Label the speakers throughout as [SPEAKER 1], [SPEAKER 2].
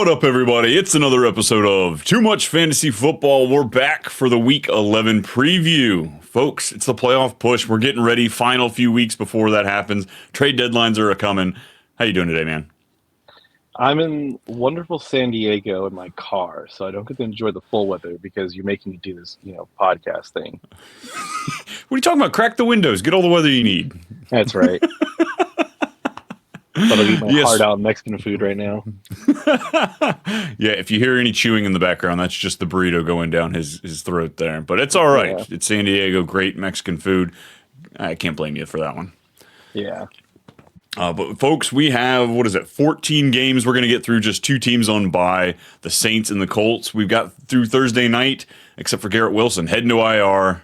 [SPEAKER 1] What up, everybody? It's another episode of Too Much Fantasy Football. We're back for the Week 11 preview. Folks, it's the playoff push. We're getting ready. Final few weeks before that happens. Trade deadlines are coming. How you doing today, man?
[SPEAKER 2] I'm in wonderful San Diego in my car, so I don't get to enjoy the full weather because you're making me do this, podcast thing.
[SPEAKER 1] What are you talking about? Crack the windows. Get all the weather you need.
[SPEAKER 2] That's right. But I'll eat my
[SPEAKER 1] Yes.
[SPEAKER 2] heart out Mexican food right now.
[SPEAKER 1] Yeah, if you hear any chewing in the background, that's just the burrito going down his throat there. But it's all right.
[SPEAKER 2] Yeah.
[SPEAKER 1] It's San Diego. Great Mexican food. I can't blame you for that one.
[SPEAKER 2] Yeah.
[SPEAKER 1] But folks, we have, 14 games we're going to get through, just two teams on bye, the Saints and the Colts. We've got through Thursday night, except for Garrett Wilson, heading to IR.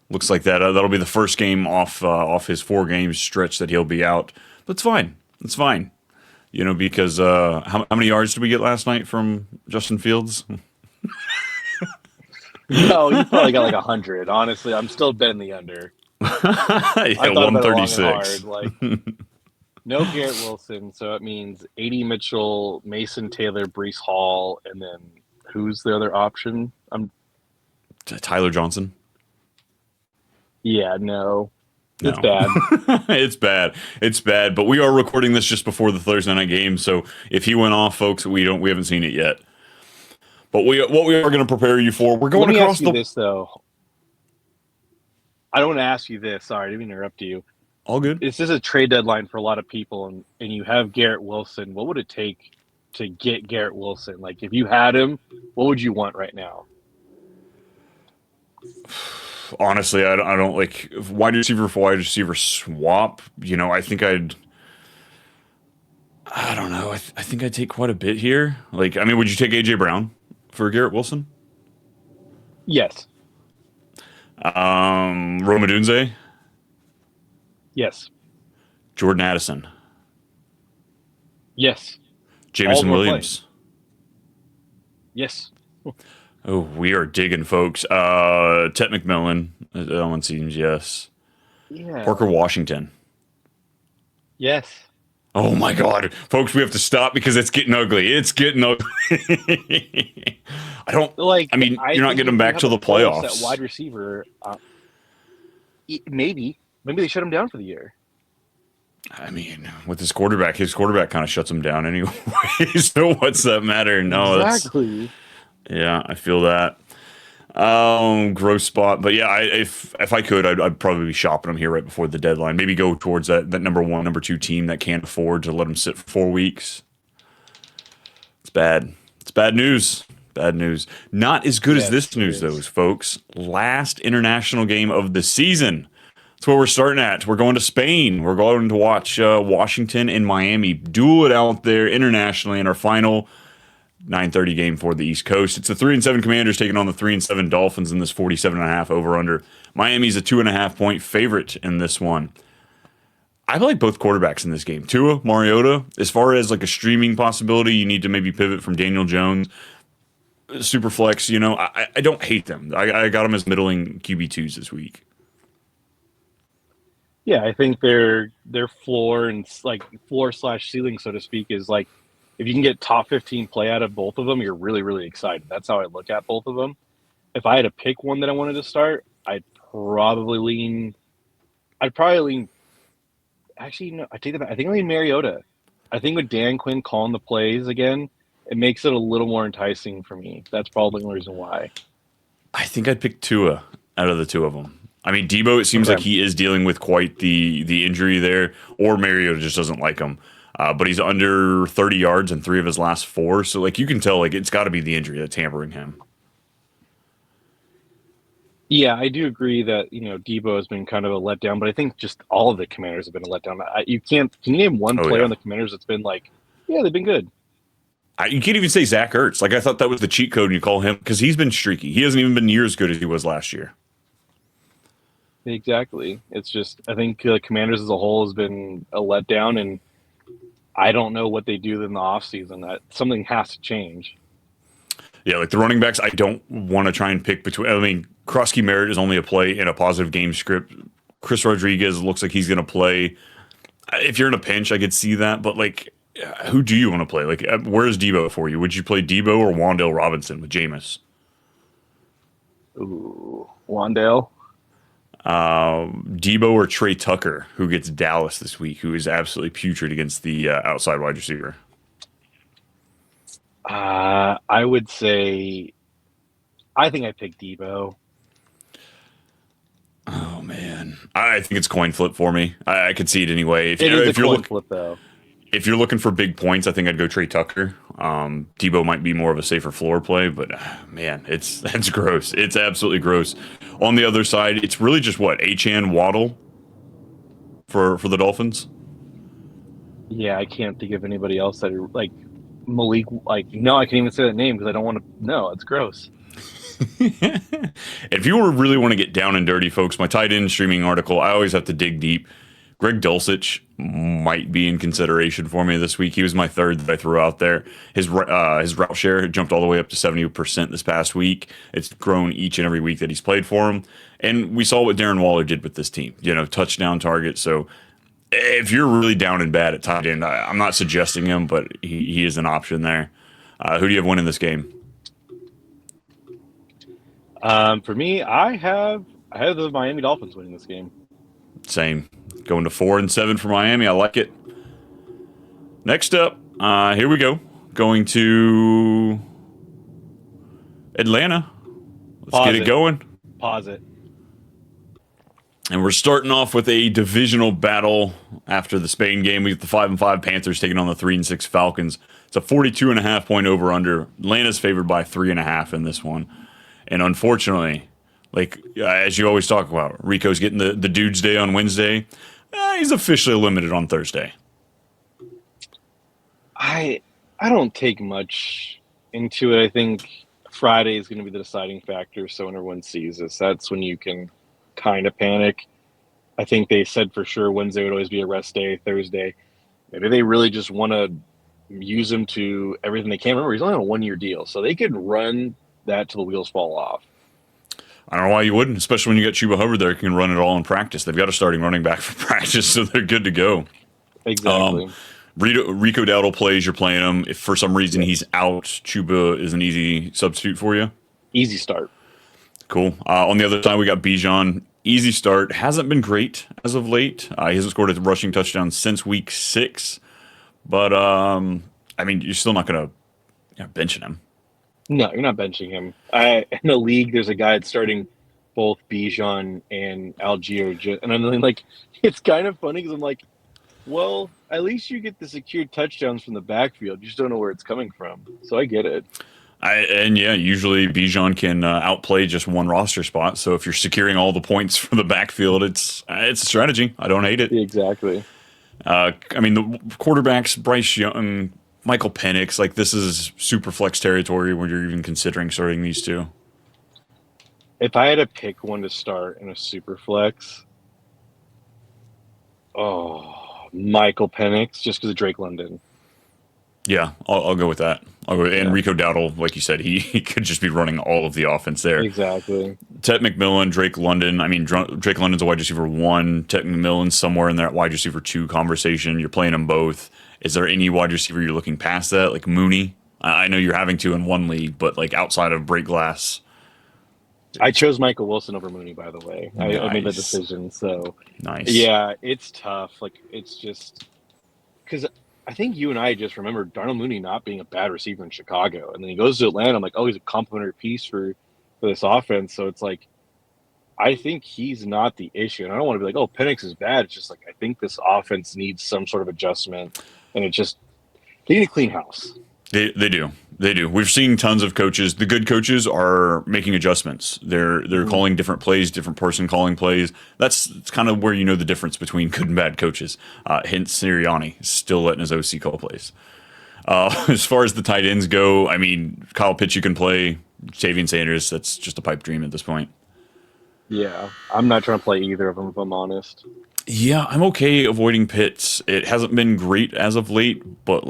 [SPEAKER 1] Looks like that'll be the first game off his 4 games stretch that he'll be out. But it's fine. It's fine. Because how many yards did we get last night from Justin Fields?
[SPEAKER 2] No, you probably got like 100. Honestly, I'm still betting the under.
[SPEAKER 1] Yeah,
[SPEAKER 2] I thought about it long and
[SPEAKER 1] 136.
[SPEAKER 2] hard. No Garrett Wilson, so it means A.D. Mitchell, Mason Taylor, Breece Hall, and then who's the other option?
[SPEAKER 1] Tyler Johnson?
[SPEAKER 2] Yeah, no. It's
[SPEAKER 1] No.
[SPEAKER 2] bad.
[SPEAKER 1] It's bad. But we are recording this just before the Thursday night game, so if he went off, folks, we haven't seen it yet. But what we are going to prepare you for, we're going
[SPEAKER 2] Let me
[SPEAKER 1] across
[SPEAKER 2] ask you this though. I don't want to ask you this. Sorry, I didn't mean to interrupt you.
[SPEAKER 1] All good.
[SPEAKER 2] This is a trade deadline for a lot of people, and you have Garrett Wilson. What would it take to get Garrett Wilson? Like, if you had him, what would you want right now?
[SPEAKER 1] Honestly, I don't like wide receiver for wide receiver swap. I think I don't know. I think I'd take quite a bit here. Would you take AJ Brown for Garrett Wilson?
[SPEAKER 2] Yes.
[SPEAKER 1] Rome Odunze,
[SPEAKER 2] Yes.
[SPEAKER 1] Jordan Addison,
[SPEAKER 2] Yes.
[SPEAKER 1] Jameson
[SPEAKER 2] All of them are
[SPEAKER 1] Williams.
[SPEAKER 2] Yes.
[SPEAKER 1] Oh, we are digging, folks. Tet McMillan. That one seems yes.
[SPEAKER 2] Yeah.
[SPEAKER 1] Parker Washington.
[SPEAKER 2] Yes.
[SPEAKER 1] Oh my God, folks, we have to stop because it's getting ugly. It's getting ugly. I don't
[SPEAKER 2] Like.
[SPEAKER 1] I mean, you're not
[SPEAKER 2] think
[SPEAKER 1] getting them
[SPEAKER 2] if
[SPEAKER 1] back
[SPEAKER 2] you
[SPEAKER 1] to
[SPEAKER 2] have
[SPEAKER 1] the
[SPEAKER 2] a pulse
[SPEAKER 1] playoffs.
[SPEAKER 2] at wide receiver. Maybe they shut him down for the year.
[SPEAKER 1] I mean, with his quarterback kind of shuts him down anyway. So what's that matter? No,
[SPEAKER 2] Exactly.
[SPEAKER 1] Yeah, I feel that. Gross spot, but yeah, if I could, I'd probably be shopping him here right before the deadline. Maybe go towards that number 1, number 2 team that can't afford to let him sit for 4 weeks. It's bad. It's bad news. Bad news. Not as good as this news, though, folks. Last international game of the season. That's where we're starting at. We're going to Spain. We're going to watch Washington and Miami duel it out there internationally in our final 9:30 game for the East Coast. It's the 3-7 Commanders taking on the 3-7 Dolphins in this 47.5 over/under. Miami's a 2.5-point favorite in this one. I like both quarterbacks in this game. Tua, Mariota. As far as like a streaming possibility, you need to maybe pivot from Daniel Jones. Superflex, I don't hate them. I got them as middling QB2s this week.
[SPEAKER 2] Yeah, I think their floor and like floor/ceiling, so to speak, is like if you can get top 15 play out of both of them, you're really, really excited. That's how I look at both of them. If I had to pick one that I wanted to start, I'd probably lean. Actually, no, I take that back. I think I lean Mariota. I think with Dan Quinn calling the plays again, it makes it a little more enticing for me. That's probably the reason why.
[SPEAKER 1] I think I'd pick Tua out of the two of them. I mean, Debo, it seems like he is dealing with quite the injury there, or Mariota just doesn't like him. But he's under 30 yards in 3 of his last 4. So, you can tell, it's got to be the injury that's hampering him.
[SPEAKER 2] Yeah, I do agree that, Debo has been kind of a letdown, but I think just all of the Commanders have been a letdown. Can you name one player on the Commanders that's been they've been good?
[SPEAKER 1] You can't even say Zach Ertz. I thought that was the cheat code and you call him, because he's been streaky. He hasn't even been near as good as he was last year.
[SPEAKER 2] Exactly. It's just, I think the Commanders as a whole has been a letdown, and I don't know what they do in the offseason. That something has to change.
[SPEAKER 1] Yeah, the running backs, I don't want to try and pick between. I mean, Krosky Merritt is only a play in a positive game script. Chris Rodriguez looks like he's going to play. If you're in a pinch, I could see that. But, who do you want to play? Like, where's Debo for you? Would you play Debo or Wandale Robinson with Jameis?
[SPEAKER 2] Ooh, Wandale.
[SPEAKER 1] Debo or Trey Tucker, who gets Dallas this week, who is absolutely putrid against the outside wide receiver?
[SPEAKER 2] I would say I think I picked Debo.
[SPEAKER 1] Oh man, I think it's coin flip for me. I could see it anyway.
[SPEAKER 2] It is a coin flip though.
[SPEAKER 1] If you're looking for big points, I think I'd go Trey Tucker. Debo might be more of a safer floor play, but man, that's gross. It's absolutely gross. On the other side, it's really just what Achan Waddle for the Dolphins.
[SPEAKER 2] Yeah, I can't think of anybody else that are like Malik. Like, no, I can't even say that name because I don't want to. No, it's gross.
[SPEAKER 1] If you really want to get down and dirty, folks, my tight end streaming article, I always have to dig deep. Greg Dulcich might be in consideration for me this week. He was my third that I threw out there. His route share jumped all the way up to 70% this past week. It's grown each and every week that he's played for him. And we saw what Darren Waller did with this team, touchdown target. So if you're really down and bad at tight end, I'm not suggesting him, but he is an option there. Who do you have winning this game?
[SPEAKER 2] For me, I have the Miami Dolphins winning this game.
[SPEAKER 1] Same. Going to 4-7 for Miami. I like it. Next up, here we go. Going to Atlanta. Let's get it going.
[SPEAKER 2] Pause it.
[SPEAKER 1] And we're starting off with a divisional battle after the Spain game. We get the 5-5 Panthers taking on the 3-6 Falcons. It's a 42.5 point over under. Atlanta's favored by 3.5 in this one. And unfortunately, as you always talk about, Rico's getting the dude's day on Wednesday. He's officially limited on Thursday.
[SPEAKER 2] I don't take much into it. I think Friday is going to be the deciding factor. So when everyone sees this, that's when you can kind of panic. I think they said for sure Wednesday would always be a rest day. Thursday, maybe they really just want to use him to everything they can. Remember, he's only on a 1-year deal, so they could run that till the wheels fall off.
[SPEAKER 1] I don't know why you wouldn't, especially when you got Chuba Hubbard there, can run it all in practice. They've got a starting running back for practice, so they're good to go.
[SPEAKER 2] Exactly.
[SPEAKER 1] Rico Dowdle plays, you're playing him. If for some reason he's out, Chuba is an easy substitute for you.
[SPEAKER 2] Easy start.
[SPEAKER 1] Cool. On the other side, we got Bijan. Easy start. Hasn't been great as of late. He hasn't scored a rushing touchdown since week 6. But, you're still not going to bench him.
[SPEAKER 2] No, you're not benching him. In the league, there's a guy that's starting both Bijan and Algier. And I'm like, it's kind of funny because I'm like, well, at least you get the secured touchdowns from the backfield. You just don't know where it's coming from. So I get it.
[SPEAKER 1] Usually Bijan can outplay just one roster spot. So if you're securing all the points for the backfield, it's a strategy. I don't hate it.
[SPEAKER 2] Exactly.
[SPEAKER 1] The quarterbacks, Bryce Young, Michael Penix, this is super flex territory when you're even considering starting these two.
[SPEAKER 2] If I had to pick one to start in a super flex, Michael Penix, just because of Drake London.
[SPEAKER 1] Yeah, I'll go with that. And Rico Dowdle, like you said, he could just be running all of the offense there.
[SPEAKER 2] Exactly.
[SPEAKER 1] Ted McMillan, Drake London. Drake London's a wide receiver 1. Ted McMillan's somewhere in that wide receiver 2 conversation. You're playing them both. Is there any wide receiver you're looking past that, like Mooney? I know you're having to in one league, but outside of break glass.
[SPEAKER 2] I chose Michael Wilson over Mooney, by the way.
[SPEAKER 1] Nice.
[SPEAKER 2] I made that decision. So
[SPEAKER 1] nice.
[SPEAKER 2] Yeah, it's tough. It's just because I think you and I just remember Darnell Mooney not being a bad receiver in Chicago, and then he goes to Atlanta. I'm like, oh, he's a complimentary piece for this offense. So it's like, I think he's not the issue, and I don't want to be like, oh, Penix is bad. It's just I think this offense needs some sort of adjustment, and they need a clean house.
[SPEAKER 1] They do. We've seen tons of coaches. The good coaches are making adjustments. They're calling different plays, different person calling plays. That's kind of where you know the difference between good and bad coaches. Hence, Sirianni still letting his OC call plays. As far as the tight ends go, Kyle Pitts you can play. Tavian Sanders, that's just a pipe dream at this point.
[SPEAKER 2] Yeah, I'm not trying to play either of them, if I'm honest.
[SPEAKER 1] Yeah, I'm okay avoiding Pitts. It hasn't been great as of late, but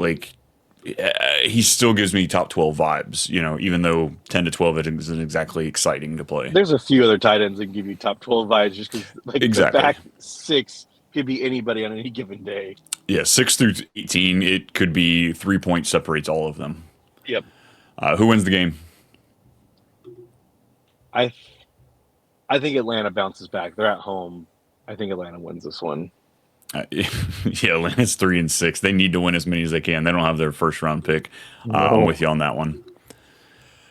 [SPEAKER 1] he still gives me top 12 vibes, even though 10 to 12 it isn't exactly exciting to play.
[SPEAKER 2] There's a few other tight ends that give you top 12 vibes just because
[SPEAKER 1] exactly.
[SPEAKER 2] The back 6 could be anybody on any given day.
[SPEAKER 1] Yeah, 6 through 18, it could be 3 points separates all of them.
[SPEAKER 2] Yep.
[SPEAKER 1] Who wins the game?
[SPEAKER 2] I I think Atlanta bounces back. They're at home. I think Atlanta wins this one.
[SPEAKER 1] Yeah, Atlanta's 3-6. They need to win as many as they can. They don't have their first round pick. I'm
[SPEAKER 2] No.
[SPEAKER 1] with you on that one.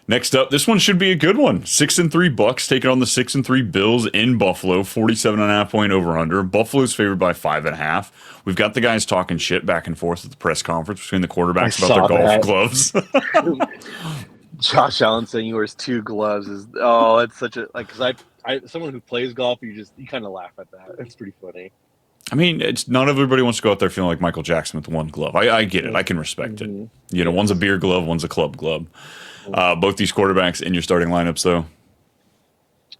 [SPEAKER 1] Next up, this one should be a good one. 6-3 Bucks taking on the 6-3 Bills in Buffalo. 47.5 point over under. Buffalo's favored by 5.5. We've got the guys talking shit back and forth at the press conference between the
[SPEAKER 2] I
[SPEAKER 1] quarterbacks about their
[SPEAKER 2] saw
[SPEAKER 1] golf
[SPEAKER 2] that.
[SPEAKER 1] gloves.
[SPEAKER 2] Josh Allen saying he wears two gloves is oh, it's such a like because I someone who plays golf, you kind of laugh at that. It's pretty funny.
[SPEAKER 1] I mean, it's not everybody wants to go out there feeling like Michael Jackson with one glove. I get it. I can respect it.
[SPEAKER 2] Mm-hmm.
[SPEAKER 1] You know, one's a
[SPEAKER 2] Yes.
[SPEAKER 1] beer glove, one's a club glove. Both these quarterbacks in your starting lineups, though.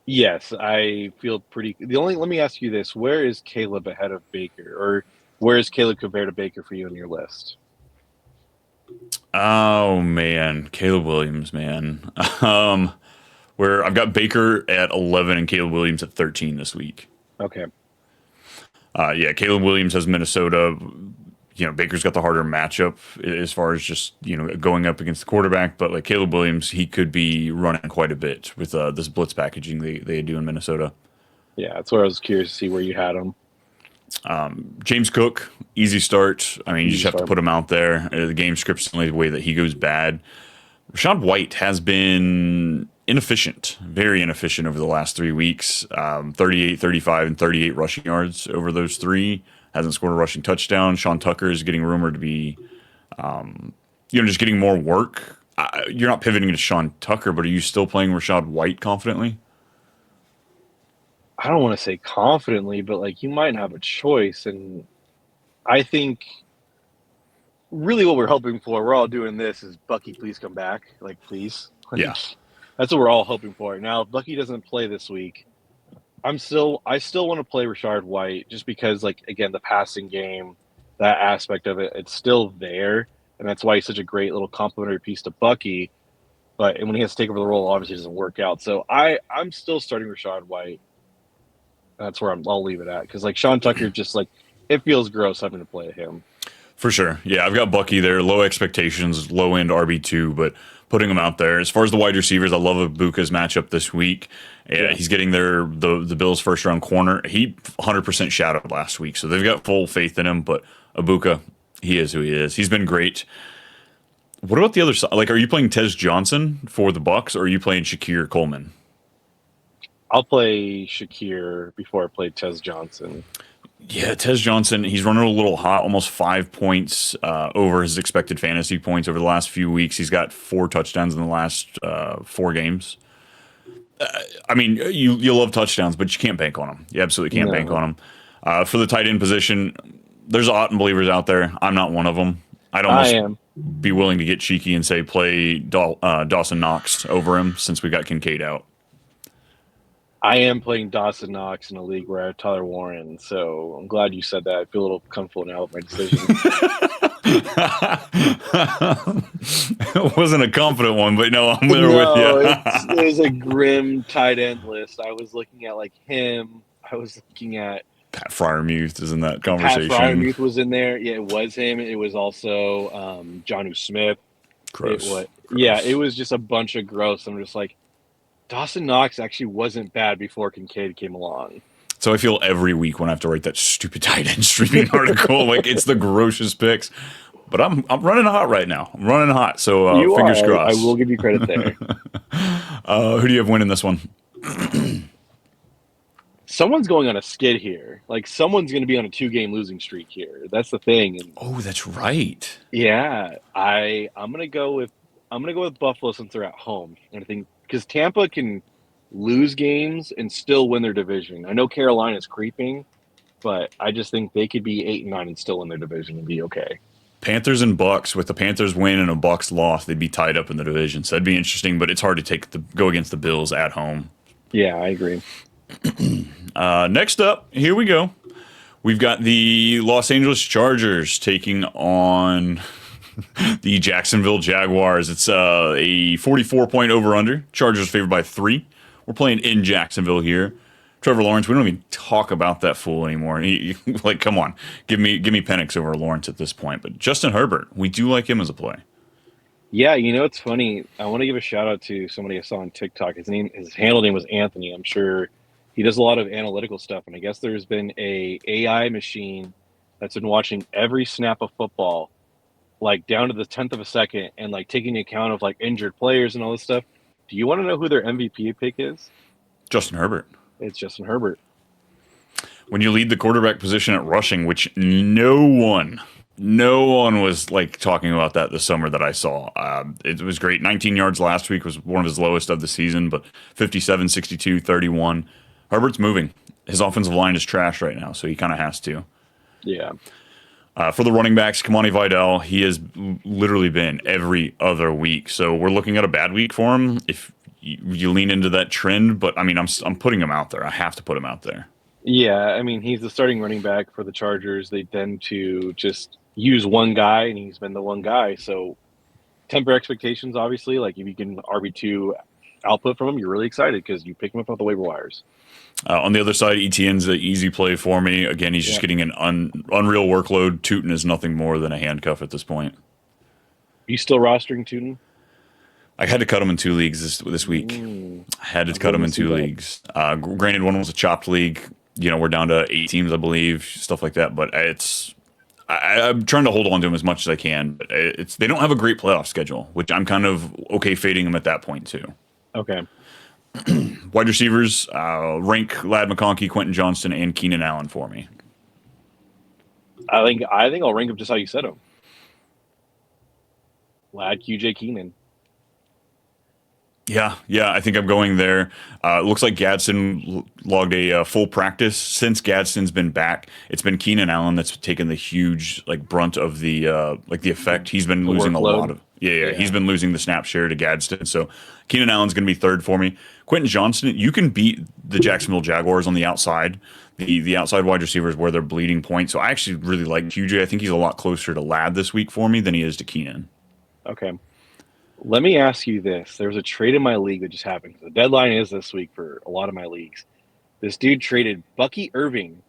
[SPEAKER 2] Yes, I feel pretty. The only let me ask you this: where is Caleb ahead of Baker, or where is Caleb compared to Baker for you on your list?
[SPEAKER 1] Oh man, Caleb Williams, man. Um, where I've got Baker at 11 and Caleb Williams at 13 this week.
[SPEAKER 2] Okay.
[SPEAKER 1] Yeah, Caleb Williams has Minnesota. You know, Baker's got the harder matchup as far as just, you know, going up against the quarterback. But like Caleb Williams, he could be running quite a bit with this blitz packaging they do in Minnesota.
[SPEAKER 2] Yeah, that's where I was curious to see where you had him.
[SPEAKER 1] James Cook, easy start. I mean, you
[SPEAKER 2] Easy
[SPEAKER 1] just have to
[SPEAKER 2] start.
[SPEAKER 1] put him out there. The game script's the only way that he goes bad. Rashad White has been inefficient, very inefficient over the last 3 weeks. 38, 35, and 38 rushing yards over those three. Hasn't scored a rushing touchdown. Sean Tucker is getting rumored to be, just getting more work. You're not pivoting to Sean Tucker, but are you still playing Rashad White confidently?
[SPEAKER 2] I don't want to say confidently, but like you might have a choice, and I think really what we're hoping for, we're all doing this is Bucky, please come back, like please,
[SPEAKER 1] Yeah,
[SPEAKER 2] like that's what we're all hoping for. Now, if Bucky doesn't play this week, I still want to play Rashard White just because, like, again, the passing game, that aspect of it, it's still there, and that's why he's such a great little complimentary piece to Bucky. But and when he has to take over the role, obviously it doesn't work out. So I'm still starting Rashard White. That's where I'll leave it at because like Sean Tucker, just like it feels gross having to play him.
[SPEAKER 1] for sure. Yeah, I've got Bucky there. Low expectations, low end RB2, but putting him out there. As far as the wide receivers, I love Ibuka's matchup this week. Yeah,
[SPEAKER 2] Yeah,
[SPEAKER 1] he's getting the Bills' first round corner. He 100% shadowed last week, so they've got full faith in him. But Ibuka, he is who he is. He's been great. What about the other side? Like, are you playing Tez Johnson for the Bucks, or are you playing Shakir Coleman?
[SPEAKER 2] I'll play Shakir before I play Tez Johnson.
[SPEAKER 1] Yeah, Tez Johnson, he's running a little hot, almost 5 points over his expected fantasy points over the last few weeks. He's got 4 touchdowns in the last 4 games. I mean, you love touchdowns, but you can't bank on them. You absolutely can't bank
[SPEAKER 2] No,
[SPEAKER 1] on them. For the tight end position, there's Otten believers out there. I'm not one of them. I'd
[SPEAKER 2] I
[SPEAKER 1] almost
[SPEAKER 2] am.
[SPEAKER 1] be willing to get cheeky and say play Dawson Knox over him since we got Kincaid out.
[SPEAKER 2] I am playing Dawson Knox in a league where I have Tyler Warren, so I'm glad you said that. I feel a little comfortable now with my decision.
[SPEAKER 1] It wasn't a confident one, but no, I'm there with you.
[SPEAKER 2] No, it was a grim tight end list. I was looking at like him. I was looking at
[SPEAKER 1] Pat Fryermuth is in that
[SPEAKER 2] Pat
[SPEAKER 1] conversation.
[SPEAKER 2] Fryermuth was in there. Yeah, it was him. It was also Jonnu Smith. It
[SPEAKER 1] Gross.
[SPEAKER 2] was yeah, it
[SPEAKER 1] Gross.
[SPEAKER 2] was just a bunch of gross. I'm just like Dawson Knox actually wasn't bad before Kincaid came along.
[SPEAKER 1] So I feel every week when I have to write that stupid tight end streaming article, like it's the grossest picks. But I'm running hot right now. I'm running hot. So
[SPEAKER 2] You are.
[SPEAKER 1] fingers
[SPEAKER 2] I will
[SPEAKER 1] crossed.
[SPEAKER 2] give you credit there.
[SPEAKER 1] Who do you have winning this one?
[SPEAKER 2] Someone's going on a skid here. Like someone's going to be on a 2-game losing streak here. That's the thing. And
[SPEAKER 1] Oh, that's right.
[SPEAKER 2] yeah, I'm gonna go with Buffalo since they're at home. And I think because Tampa can lose games and still win their division. I know Carolina's creeping, but I just think they could be 8-9 and still win their division and be okay.
[SPEAKER 1] Panthers and Bucks. With the Panthers win and a Bucks loss, they'd be tied up in the division. So that'd be interesting. But it's hard to go against the Bills at home.
[SPEAKER 2] Yeah, I agree.
[SPEAKER 1] Next up, here we go. We've got the Los Angeles Chargers taking on the Jacksonville Jaguars. It's a 44-point over-under. Chargers favored by 3. We're playing in Jacksonville here. Trevor Lawrence, we don't even talk about that fool anymore. Like, come on, give me Penix over Lawrence at this point. But Justin Herbert, we do like him as a play.
[SPEAKER 2] Yeah, it's funny. I want to give a shout out to somebody I saw on TikTok. His handle name was Anthony. I'm sure he does a lot of analytical stuff, and I guess there's been a AI machine that's been watching every snap of football, like down to the tenth of a second, and like taking account of like injured players and all this stuff. Do you want to know who their MVP pick is?
[SPEAKER 1] Justin Herbert.
[SPEAKER 2] It's Justin Herbert.
[SPEAKER 1] When you lead the quarterback position at rushing, which no one was like talking about that this summer that I saw. It was great. 19 yards last week was one of his lowest of the season, but 57, 62, 31. Herbert's moving. His offensive line is trash right now, so he kind of has to.
[SPEAKER 2] Yeah.
[SPEAKER 1] For the running backs, Kamani Vidal, he has literally been every other week. So we're looking at a bad week for him if you lean into that trend. But I mean, I'm putting him out there. I have to put him out there.
[SPEAKER 2] Yeah, I mean, he's the starting running back for the Chargers. They tend to just use one guy, and he's been the one guy. So temper expectations, obviously. Like if you can RB2 output from him, you're really excited because you pick him up off the waiver wires.
[SPEAKER 1] On the other side, ETN's an easy play for me. Again, he's just getting an unreal workload. Tootin is nothing more than a handcuff at this point.
[SPEAKER 2] Are you still rostering Tootin?
[SPEAKER 1] I had to cut him in 2 leagues this week. I had to cut him in 2 leagues. Granted, one was a chopped league. We're down to 8 teams, I believe, stuff like that. But I'm trying to hold on to him as much as I can. But they don't have a great playoff schedule, which I'm kind of okay fading him at that point too.
[SPEAKER 2] Okay.
[SPEAKER 1] Wide receivers, rank Lad McConkey, Quentin Johnston, and Keenan Allen for me.
[SPEAKER 2] I think I'll rank him just how you said him. Lad, QJ, Keenan.
[SPEAKER 1] Yeah, I think I'm going there. Looks like Gadsden logged a full practice. Since Gadsden's been back, it's been Keenan Allen that's taken the huge brunt of the effect. He's been losing
[SPEAKER 2] workload.
[SPEAKER 1] A lot of he's been losing the snap share to Gadsden. So Keenan Allen's going to be third for me. Quentin Johnston, you can beat the Jacksonville Jaguars on the outside. The outside wide receivers where they're bleeding points. So I actually really like QJ. I think he's a lot closer to Lad this week for me than he is to Keenan.
[SPEAKER 2] Okay. Let me ask you this. There was a trade in my league that just happened. The deadline is this week for a lot of my leagues. This dude traded Bucky Irving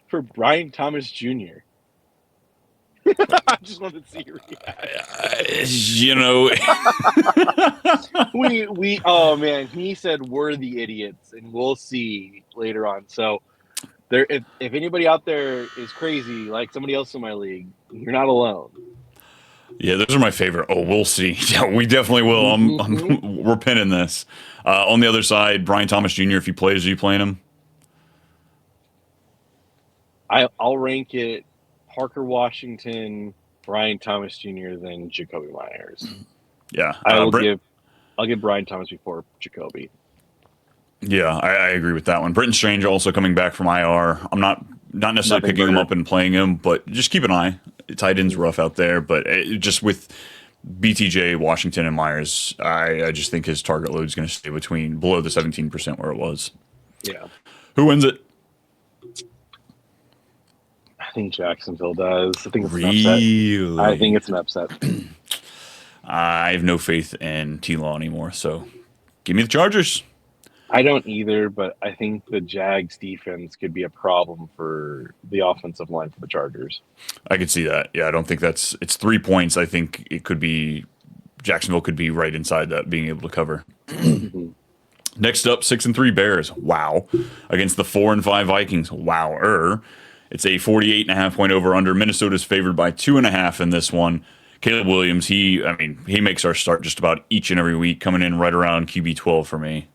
[SPEAKER 2] for Brian Thomas Jr. I just wanted to see your reaction. Oh man, he said we're the idiots, and we'll see later on. So if anybody out there is crazy like somebody else in my league, you're not alone.
[SPEAKER 1] Yeah, those are my favorite. Oh, we'll see. Yeah, we definitely will. We're pinning this. On the other side, Brian Thomas Jr., if he plays, are you playing him?
[SPEAKER 2] I'll rank it Parker Washington, Brian Thomas Jr., then Jacoby Myers.
[SPEAKER 1] Yeah.
[SPEAKER 2] I'll give Brian Thomas before Jacoby.
[SPEAKER 1] Yeah, I agree with that one. Britton Strange also coming back from IR. I'm not necessarily picking him up and playing him, but just keep an eye. Tight end's rough out there, but just with BTJ, Washington, and Myers, I just think his target load is going to stay below the 17% where it was.
[SPEAKER 2] Yeah.
[SPEAKER 1] Who wins it?
[SPEAKER 2] I think Jacksonville does. I think it's
[SPEAKER 1] really?
[SPEAKER 2] an upset. I think it's an upset.
[SPEAKER 1] I have no faith in T-Law anymore, so give me the Chargers.
[SPEAKER 2] I don't either, but I think the Jags defense could be a problem for the offensive line for the Chargers.
[SPEAKER 1] I could see that. Yeah, I don't think it's 3 points. I think it could be Jacksonville could be right inside that, being able to cover. Next up, 6-3 Bears. Wow. Against the 4-5 Vikings. Wow. It's a 48.5 point over under. Minnesota's favored by 2.5 in this one. Caleb Williams, he makes our start just about each and every week, coming in right around QB 12 for me.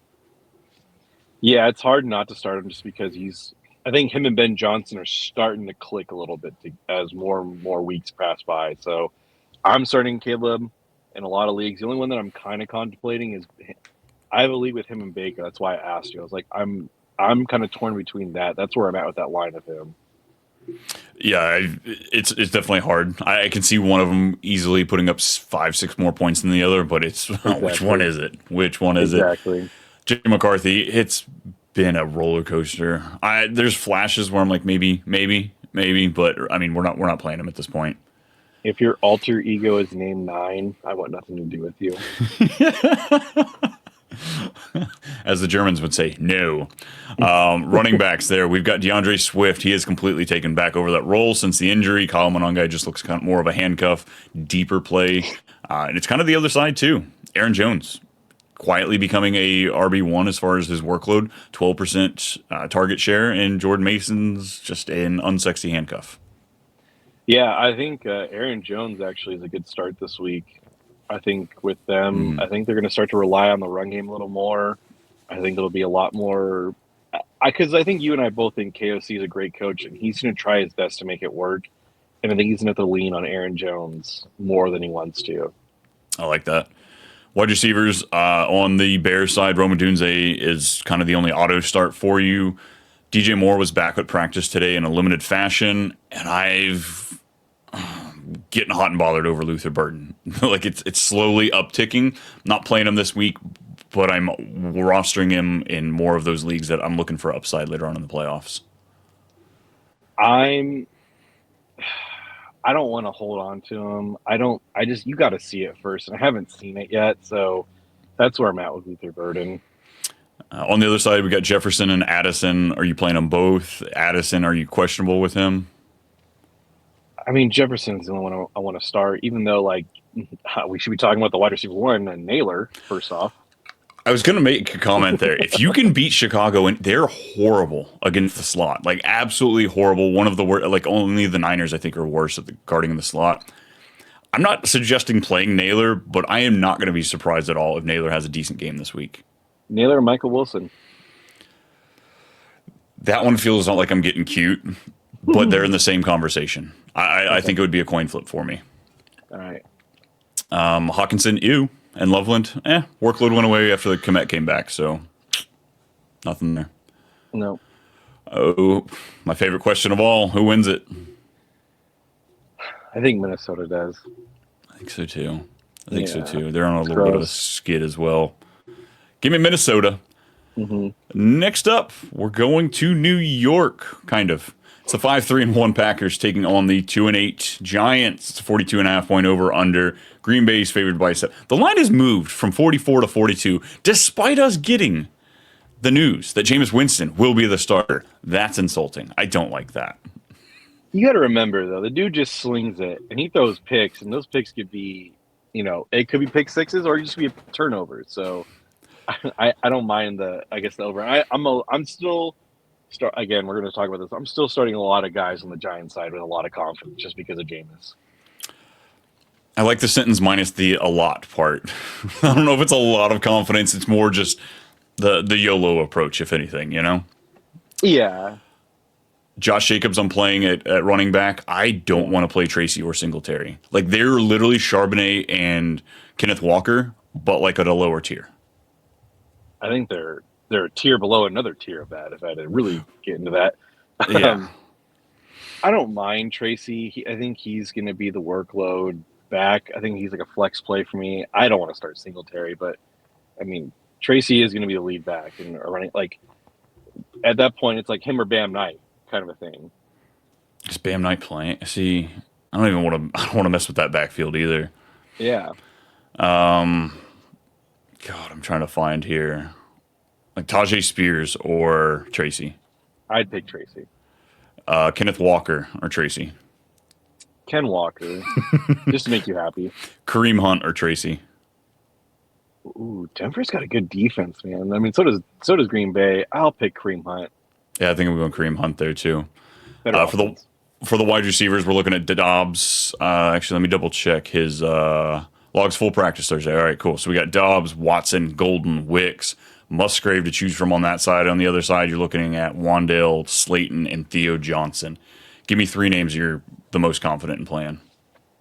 [SPEAKER 2] Yeah, it's hard not to start him just because I think him and Ben Johnson are starting to click a little bit as more and more weeks pass by. So I'm starting Caleb in a lot of leagues. The only one that I'm kind of contemplating is I have a league with him and Baker. That's why I asked you. I was like, I'm kind of torn between that. That's where I'm at with that line of him.
[SPEAKER 1] Yeah, it's definitely hard. I can see one of them easily putting up 5-6 more points than the other, but it's exactly. Which one is it?
[SPEAKER 2] Exactly.
[SPEAKER 1] Jay McCarthy, it's been a roller coaster. There's flashes where I'm like maybe, but I mean we're not playing him at this point.
[SPEAKER 2] If your alter ego is named 9, I want nothing to do with you.
[SPEAKER 1] as the Germans would say, no. Running backs there, we've got DeAndre Swift. He has completely taken back over that role since the injury. Kyle Monongai just looks kind of more of a handcuff, deeper play. And it's kind of the other side, too. Aaron Jones, quietly becoming a RB1 as far as his workload, 12% target share, and Jordan Mason's just an unsexy handcuff.
[SPEAKER 2] Yeah, I think Aaron Jones actually is a good start this week. I think with them, I think they're going to start to rely on the run game a little more. I think it'll be a lot more because I think you and I both think KOC is a great coach, and he's going to try his best to make it work. And I think he's going to have to lean on Aaron Jones more than he wants to.
[SPEAKER 1] I like that. Wide receivers on the Bears side, Roma Dunze is kind of the only auto start for you. DJ Moore was back at practice today in a limited fashion, and I've getting hot and bothered over Luther Burden. Like it's slowly upticking. Not playing him this week, but I'm rostering him in more of those leagues that I'm looking for upside later on in the playoffs.
[SPEAKER 2] I don't want to hold on to him. You got to see it first, and I haven't seen it yet, so that's where I'm at with Luther Burden.
[SPEAKER 1] On the other side, we got Jefferson and Addison. Are you playing them both? Addison, are you questionable with him?
[SPEAKER 2] I mean, Jefferson's the only one I want to start, even though we should be talking about the wide receiver one and Naylor first off.
[SPEAKER 1] I was going to make a comment there. If you can beat Chicago, and they're horrible against the slot, like absolutely horrible. One of the worst, like only the Niners, I think, are worse at the guarding in the slot. I'm not suggesting playing Naylor, but I am not going to be surprised at all if Naylor has a decent game this week.
[SPEAKER 2] Naylor or Michael Wilson?
[SPEAKER 1] That one feels not like I'm getting cute, but they're in the same conversation. I think it would be a coin flip for me.
[SPEAKER 2] All right.
[SPEAKER 1] Hawkinson, ew. And Loveland, workload went away after the Komet came back, so nothing there.
[SPEAKER 2] No.
[SPEAKER 1] Oh, my favorite question of all, who wins it?
[SPEAKER 2] I think Minnesota does.
[SPEAKER 1] I think so too. They're on a little bit of a skid as well. Give me Minnesota.
[SPEAKER 2] Mm-hmm.
[SPEAKER 1] Next up, we're going to New York, kind of. It's the 5-3-1 Packers taking on the 2-8 Giants. It's a 42.5-point over/under. Green Bay's favored by 7. The line has moved from 44 to 42, despite us getting the news that Jameis Winston will be the starter. That's insulting. I don't like that.
[SPEAKER 2] You got to remember, though, the dude just slings it, and he throws picks, and those picks could be, it could be pick sixes or it just be a turnover. So I don't mind the over. I'm still. Again, we're going to talk about this. I'm still starting a lot of guys on the Giants side with a lot of confidence just because of Jameis.
[SPEAKER 1] I like the sentence minus the a lot part. I don't know if it's a lot of confidence. It's more just the YOLO approach, if anything,
[SPEAKER 2] Yeah.
[SPEAKER 1] Josh Jacobs, I'm playing at running back. I don't want to play Tracy or Singletary. Like, they're literally Charbonnet and Kenneth Walker, but like at a lower tier.
[SPEAKER 2] I think they're a tier below another tier of that, if I had to really get into that.
[SPEAKER 1] Yeah.
[SPEAKER 2] I don't mind Tracy. I think he's going to be the workload back. I think he's like a flex play for me. I don't want to start Singletary, but I mean, Tracy is going to be the lead back and running. Like, at that point, it's like him or Bam Knight kind of a thing.
[SPEAKER 1] Is Bam Knight playing? See, I don't want to mess with that backfield either.
[SPEAKER 2] Yeah.
[SPEAKER 1] God, I'm trying to find here. Like Tajay Spears or Tracy.
[SPEAKER 2] I'd pick Tracy.
[SPEAKER 1] Kenneth Walker or Tracy.
[SPEAKER 2] Ken Walker, just to make you happy.
[SPEAKER 1] Kareem Hunt or Tracy.
[SPEAKER 2] Ooh, Denver's got a good defense, man. I mean, so does Green Bay. I'll pick Kareem Hunt.
[SPEAKER 1] Yeah, I think I'm going Kareem Hunt there too.
[SPEAKER 2] For
[SPEAKER 1] the wide receivers, we're looking at Dobbs. Actually, let me double check his logs full practice Thursday. All right, cool. So we got Dobbs, Watson, Golden, Wicks, Musgrave to choose from on that side. On the other side, you're looking at Wandale, Slayton, and Theo Johnson. Give me 3 names you're the most confident in playing.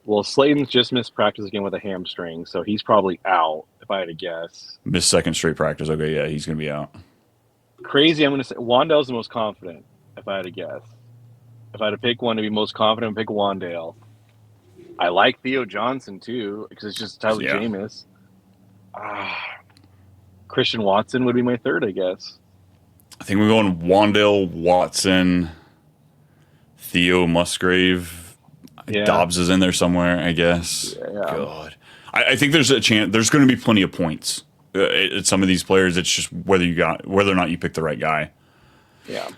[SPEAKER 2] Well, Slayton's just missed practice again with a hamstring, so he's probably out, if I had to guess.
[SPEAKER 1] Missed second straight practice. Okay, yeah, he's going to be out.
[SPEAKER 2] Crazy, I'm going to say Wandale's the most confident, if I had to guess. If I had to pick one to be most confident, I'd pick Wandale. I like Theo Johnson, too, because it's just Tyler Jameis. Christian Watson would be my third, I guess.
[SPEAKER 1] I think we're going Wandale, Watson, Theo, Musgrave. Yeah. Dobbs is in there somewhere, I guess.
[SPEAKER 2] Yeah.
[SPEAKER 1] God. I think there's a chance. There's going to be plenty of points some of these players, it's just whether or not you pick the right guy.
[SPEAKER 2] Yeah.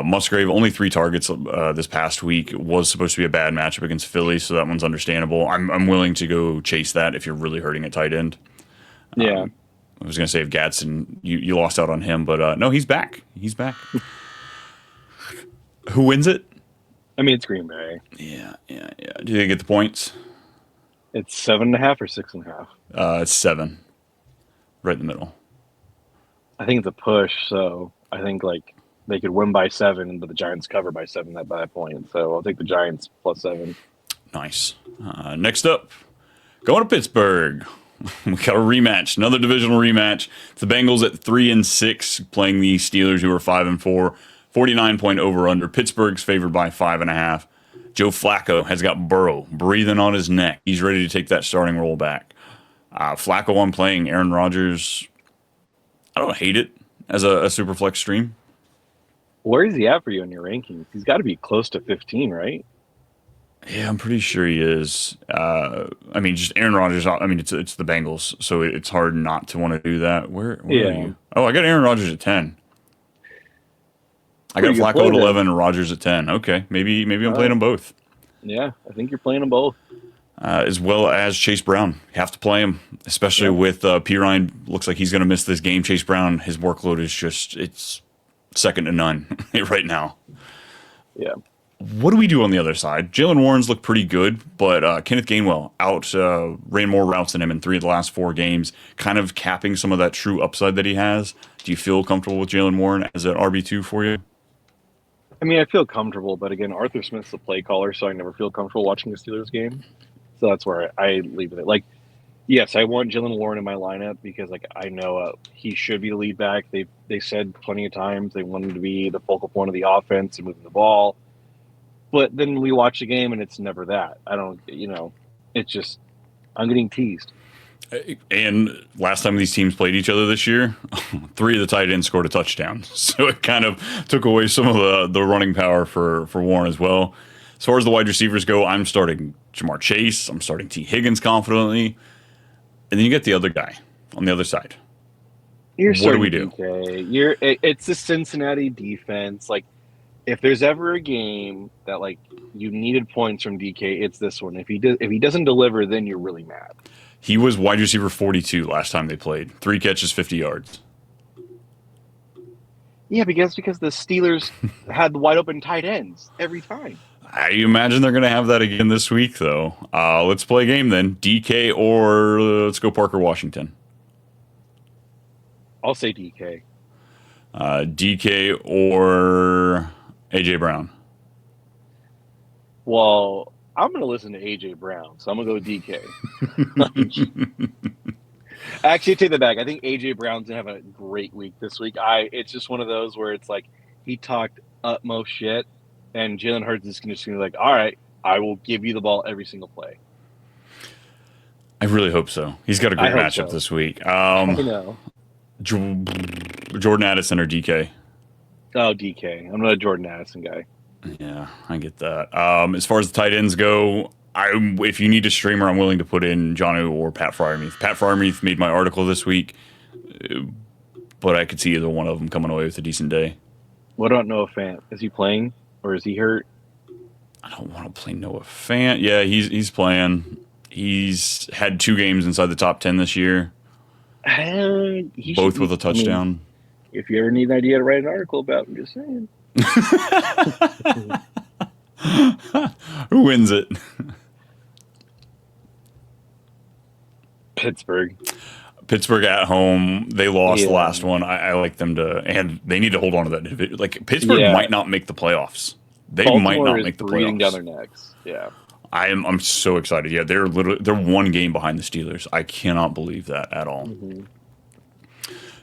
[SPEAKER 1] Musgrave, only 3 targets this past week. Was supposed to be a bad matchup against Philly, so that one's understandable. I'm willing to go chase that if you're really hurting at tight end.
[SPEAKER 2] Yeah.
[SPEAKER 1] I was going to say if Gadsden, you lost out on him, but no, he's back. He's back. Who wins it?
[SPEAKER 2] I mean, it's Green Bay.
[SPEAKER 1] Yeah. Do they get the points?
[SPEAKER 2] It's 7.5 or 6.5.
[SPEAKER 1] It's 7, right in the middle.
[SPEAKER 2] I think it's a push, so I think like they could win by 7, but the Giants cover by 7 by that point. So I'll take the Giants plus 7.
[SPEAKER 1] Nice. Next up, going to Pittsburgh. We got a rematch, another divisional rematch. It's the Bengals at 3-6 playing the Steelers, who are 5-4. 49-point over/under. Pittsburgh's favored by 5.5. Joe Flacco has got Burrow breathing on his neck. He's ready to take that starting role back. Flacco on playing Aaron Rodgers. I don't hate it as a super flex stream.
[SPEAKER 2] Where is he at for you in your rankings? He's got to be close to 15, right?
[SPEAKER 1] Yeah, I'm pretty sure he is. I mean, just Aaron Rodgers. I mean, it's the Bengals, so it's hard not to want to do that. Where are you? Oh, I got Aaron Rodgers at 10. I got Flacco at 11 and Rodgers at 10. Okay, maybe I'm playing them both.
[SPEAKER 2] Yeah, I think you're playing them both.
[SPEAKER 1] As well as Chase Brown. You have to play him, especially with Pirine. Looks like he's going to miss this game. Chase Brown, his workload is it's second to none right now.
[SPEAKER 2] Yeah.
[SPEAKER 1] What do we do on the other side? Jalen Warren's looked pretty good, but Kenneth Gainwell ran more routes than him in 3 of the last 4 games, kind of capping some of that true upside that he has. Do you feel comfortable with Jalen Warren as an RB2 for you?
[SPEAKER 2] I mean, I feel comfortable, but again, Arthur Smith's the play caller, so I never feel comfortable watching the Steelers game. So that's where I leave it. Like, yes, I want Jalen Warren in my lineup because, like, I know he should be the lead back. They said plenty of times they want him to be the focal point of the offense and moving the ball. But then we watch the game and it's never that. I don't, it's just, I'm getting teased.
[SPEAKER 1] And last time these teams played each other this year, 3 of the tight ends scored a touchdown. So it kind of took away some of the running power for Warren as well. As far as the wide receivers go, I'm starting Jamar Chase. I'm starting T. Higgins confidently. And then you get the other guy on the other side. What do we do?
[SPEAKER 2] It's the Cincinnati defense. Like, if there's ever a game that like you needed points from DK, it's this one. If he doesn't deliver, then you're really mad.
[SPEAKER 1] He was wide receiver 42 last time they played. 3 catches, 50 yards.
[SPEAKER 2] Yeah, because the Steelers had the wide open tight ends every time.
[SPEAKER 1] I imagine they're going to have that again this week, though. Let's play a game then. DK or let's go Parker Washington.
[SPEAKER 2] I'll say DK.
[SPEAKER 1] DK or AJ Brown.
[SPEAKER 2] Well, I'm going to listen to AJ Brown, so I'm going to go DK. Actually, take that back. I think AJ Brown's going to have a great week this week. It's just one of those where it's like he talked utmost shit, and Jalen Hurts is just going to be like, all right, I will give you the ball every single play.
[SPEAKER 1] I really hope so. He's got a great matchup this week.
[SPEAKER 2] I know.
[SPEAKER 1] Jordan Addison or DK?
[SPEAKER 2] Oh, DK. I'm not a Jordan Addison guy.
[SPEAKER 1] Yeah, I get that. As far as the tight ends go, if you need a streamer, I'm willing to put in Jonnu or Pat Freiermuth. Pat Freiermuth made my article this week, but I could see either one of them coming away with a decent day.
[SPEAKER 2] What about Noah Fant? Is he playing or is he hurt?
[SPEAKER 1] I don't want to play Noah Fant. Yeah, he's playing. He's had 2 games inside the top 10 this year. Both with a touchdown. I mean,
[SPEAKER 2] if you ever need an idea to write an article about, I'm just saying.
[SPEAKER 1] Who wins it?
[SPEAKER 2] Pittsburgh
[SPEAKER 1] at home. They lost the last one. I like them to, and they need to hold on to that. Like Pittsburgh might not make the playoffs.
[SPEAKER 2] Baltimore
[SPEAKER 1] might not make the playoffs.
[SPEAKER 2] Down their necks. Yeah.
[SPEAKER 1] I'm so excited. Yeah, they're 1 game behind the Steelers. I cannot believe that at all.
[SPEAKER 2] Mm-hmm.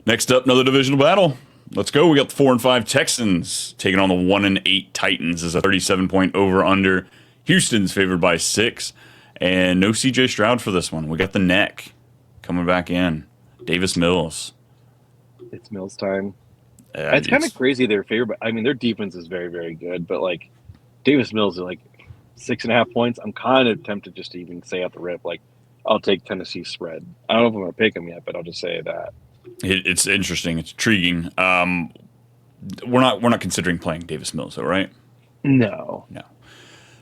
[SPEAKER 1] Next up, another divisional battle. Let's go. We got the 4-5 Texans taking on the 1-8 Titans as a 37-point over/under. Houston's favored by 6, and no CJ Stroud for this one. We got the neck coming back in. Davis Mills.
[SPEAKER 2] It's Mills time. It's kind of crazy they're favored, but I mean their defense is very, very good. But like Davis Mills is like 6.5 points. I'm kind of tempted just to even say out the rip, like I'll take Tennessee spread. I don't know if I'm going to pick them yet, but I'll just say that.
[SPEAKER 1] It's interesting. It's intriguing. We're not considering playing Davis Mills, though, right?
[SPEAKER 2] No.
[SPEAKER 1] No.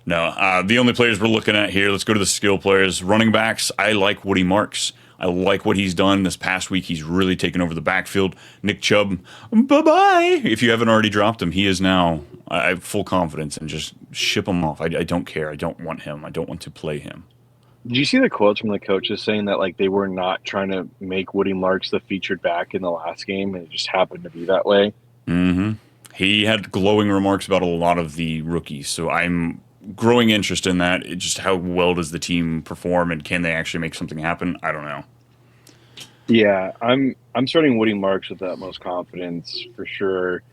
[SPEAKER 1] No. The only players we're looking at here, let's go to the skill players. Running backs, I like Woody Marks. I like what he's done this past week. He's really taken over the backfield. Nick Chubb, bye-bye. If you haven't already dropped him, he is now, I have full confidence, and just ship him off. I don't care. I don't want him. I don't want to play him.
[SPEAKER 2] Did you see the quotes from the coaches saying that like they were not trying to make Woody Marks the featured back in the last game, and it just happened to be that way?
[SPEAKER 1] Mm-hmm. He had glowing remarks about a lot of the rookies, so I'm growing interest in that. Just how well does the team perform, and can they actually make something happen? I don't know.
[SPEAKER 2] Yeah, I'm starting Woody Marks with the utmost confidence for sure.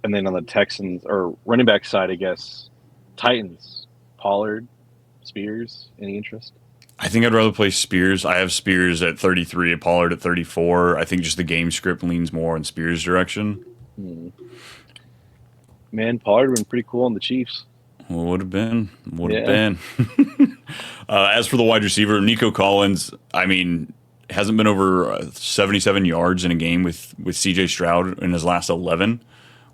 [SPEAKER 2] And then on the Texans or running back side, I guess Titans, Pollard, Spears. Any interest?
[SPEAKER 1] I think I'd rather play Spears. I have Spears at 33, Pollard at 34. I think just the game script leans more in Spears' direction.
[SPEAKER 2] Hmm. Man, Pollard would been pretty cool on the Chiefs.
[SPEAKER 1] Would have been. Would have
[SPEAKER 2] Yeah.
[SPEAKER 1] been. As for the wide receiver, Nico Collins, I mean, hasn't been over 77 yards in a game with CJ Stroud in his last 11,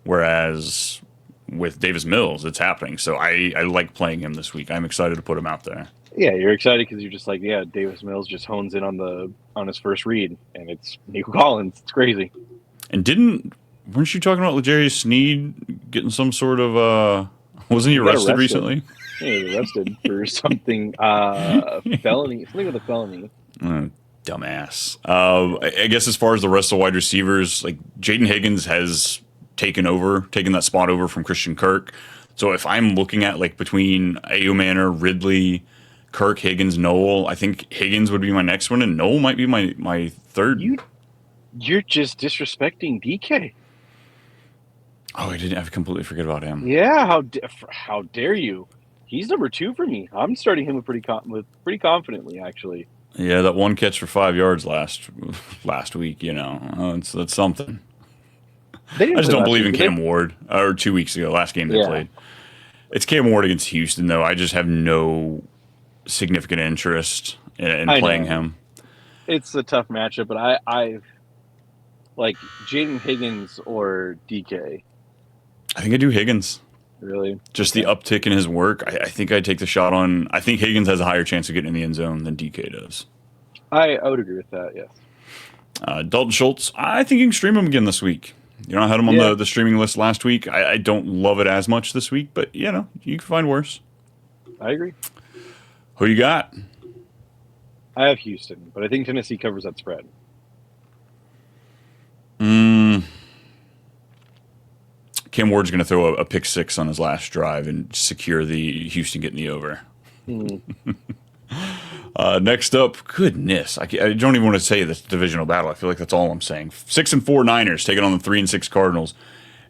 [SPEAKER 1] whereas with Davis Mills, it's happening. So I like playing him this week. I'm excited to put him out there.
[SPEAKER 2] Yeah, you're excited because you're just like, yeah, Davis Mills just hones in on his first read, and it's Nico Collins. It's crazy.
[SPEAKER 1] And weren't you talking about L'Jarius Sneed getting some sort of wasn't he
[SPEAKER 2] He got
[SPEAKER 1] arrested recently?
[SPEAKER 2] Yeah, he was arrested for something felony, something with a felony.
[SPEAKER 1] Dumbass. I guess as far as the rest of the wide receivers, like Jaden Higgins has taken that spot over from Christian Kirk. So if I'm looking at like between Manor, Ridley, Kirk, Higgins, Noel, I think Higgins would be my next one, and Noel might be my third.
[SPEAKER 2] You're just disrespecting DK.
[SPEAKER 1] Oh, I completely forget about him.
[SPEAKER 2] Yeah, how dare you? He's number 2 for me. I'm starting him with pretty confidently, actually.
[SPEAKER 1] Yeah, that one catch for 5 yards last week. You know, that's something. I just don't believe in Cam Ward. Or 2 weeks ago, last game they played. It's Cam Ward against Houston, though. I just have no significant interest in playing him.
[SPEAKER 2] It's a tough matchup, but I like Jaden Higgins or DK.
[SPEAKER 1] I think I do Higgins.
[SPEAKER 2] Really?
[SPEAKER 1] Just the uptick in his work. I think I'd take the shot on. I think Higgins has a higher chance of getting in the end zone than DK does.
[SPEAKER 2] I would agree with that, yes.
[SPEAKER 1] Dalton Schultz, I think you can stream him again this week. You know, I had him on the streaming list last week. I don't love it as much this week, but, you know, you can find worse.
[SPEAKER 2] I agree.
[SPEAKER 1] Who you got?
[SPEAKER 2] I have Houston, but I think Tennessee covers that spread.
[SPEAKER 1] Cam Ward's going to throw a pick 6 on his last drive and secure the Houston getting the over. Next up, goodness, I don't even want to say this divisional battle. I feel like that's all I'm saying. 6-4 Niners taking on the 3-6 Cardinals.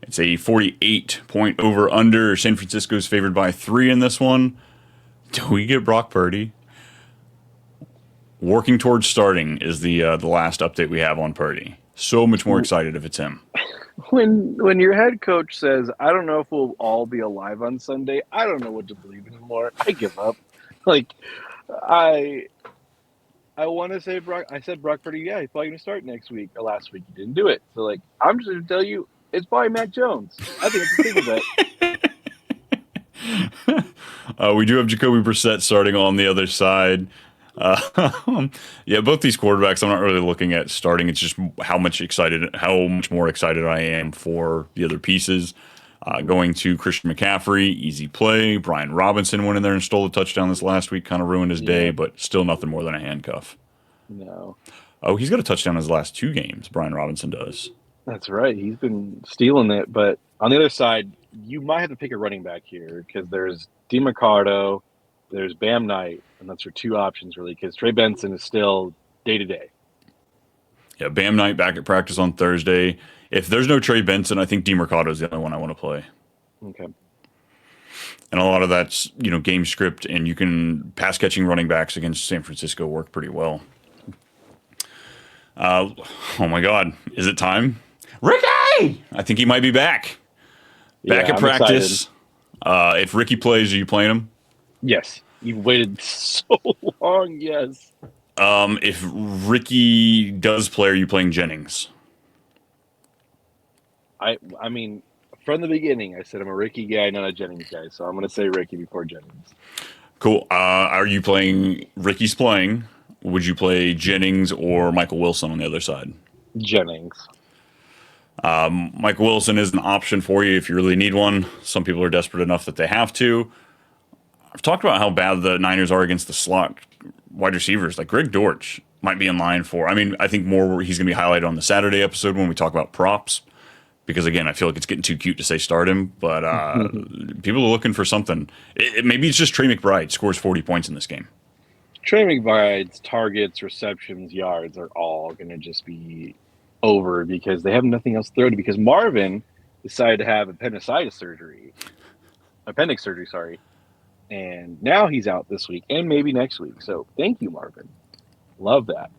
[SPEAKER 1] It's a 48-point over under. San Francisco's favored by 3 in this one. Do we get Brock Purdy? Working towards starting is the last update we have on Purdy. So much more excited if it's him.
[SPEAKER 2] When your head coach says, I don't know if we'll all be alive on Sunday, I don't know what to believe anymore. I give up. Like, I want to say I said Brock Purdy, yeah, he's probably going to start next week or last week. He didn't do it. So, like, I'm just going to tell you, it's probably Mac Jones. I think it's a thing of that.
[SPEAKER 1] We do have Jacoby Brissett starting on the other side. Yeah, both these quarterbacks, I'm not really looking at starting. It's just how much more excited I am for the other pieces. Going to Christian McCaffrey, easy play. Brian Robinson went in there and stole a touchdown this last week, kind of ruined his day, but still nothing more than a handcuff.
[SPEAKER 2] No.
[SPEAKER 1] Oh, he's got a touchdown in his last 2 games, Brian Robinson does.
[SPEAKER 2] That's right. He's been stealing it. But on the other side, you might have to pick a running back here because there's DeMarcado, there's Bam Knight, and that's your 2 options, really, because Trey Benson is still day-to-day.
[SPEAKER 1] Yeah, Bam Knight back at practice on Thursday. If there's no Trey Benson, I think DeMarcado is the only one I want to play.
[SPEAKER 2] Okay.
[SPEAKER 1] And a lot of that's, game script, and you can pass-catching running backs against San Francisco work pretty well. Oh, my God. Is it time? Ricky! I think he might be back. Back at practice. If Ricky plays, are you playing him?
[SPEAKER 2] Yes. You've waited so long. Yes.
[SPEAKER 1] If Ricky does play, are you playing Jennings?
[SPEAKER 2] I mean, from the beginning, I said I'm a Ricky guy, not a Jennings guy. So I'm going to say Ricky before Jennings.
[SPEAKER 1] Cool. Are you playing? Ricky's playing. Would you play Jennings or Michael Wilson on the other side?
[SPEAKER 2] Jennings.
[SPEAKER 1] Michael Wilson is an option for you if you really need one. Some people are desperate enough that they have to. I've talked about how bad the Niners are against the slot wide receivers. Like Greg Dortch might be in line for. I mean, I think more he's going to be highlighted on the Saturday episode when we talk about props. Because again, I feel like it's getting too cute to say start him, but people are looking for something. Maybe it's just Trey McBride scores 40 points in this game.
[SPEAKER 2] Trey McBride's targets, receptions, yards are all going to just be over because they have nothing else to throw to. Because Marvin decided to have appendix surgery, sorry, and now he's out this week and maybe next week. So thank you, Marvin. Love that.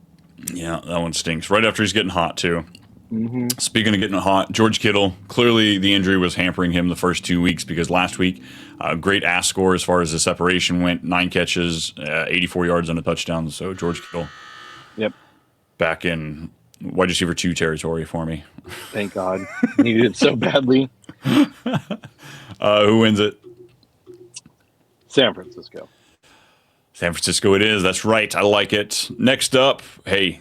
[SPEAKER 1] Yeah, that one stinks. Right after he's getting hot too.
[SPEAKER 2] Mm-hmm.
[SPEAKER 1] Speaking of getting hot, George Kittle, clearly the injury was hampering him the first 2 weeks because last week, great ass score as far as the separation went, 9 catches, 84 yards and a touchdown. So George Kittle,
[SPEAKER 2] Yep.
[SPEAKER 1] back in wide receiver 2 territory for me.
[SPEAKER 2] Thank God. Needed it so badly.
[SPEAKER 1] Who wins it?
[SPEAKER 2] San Francisco.
[SPEAKER 1] San Francisco it is. That's right. I like it. Next up, hey,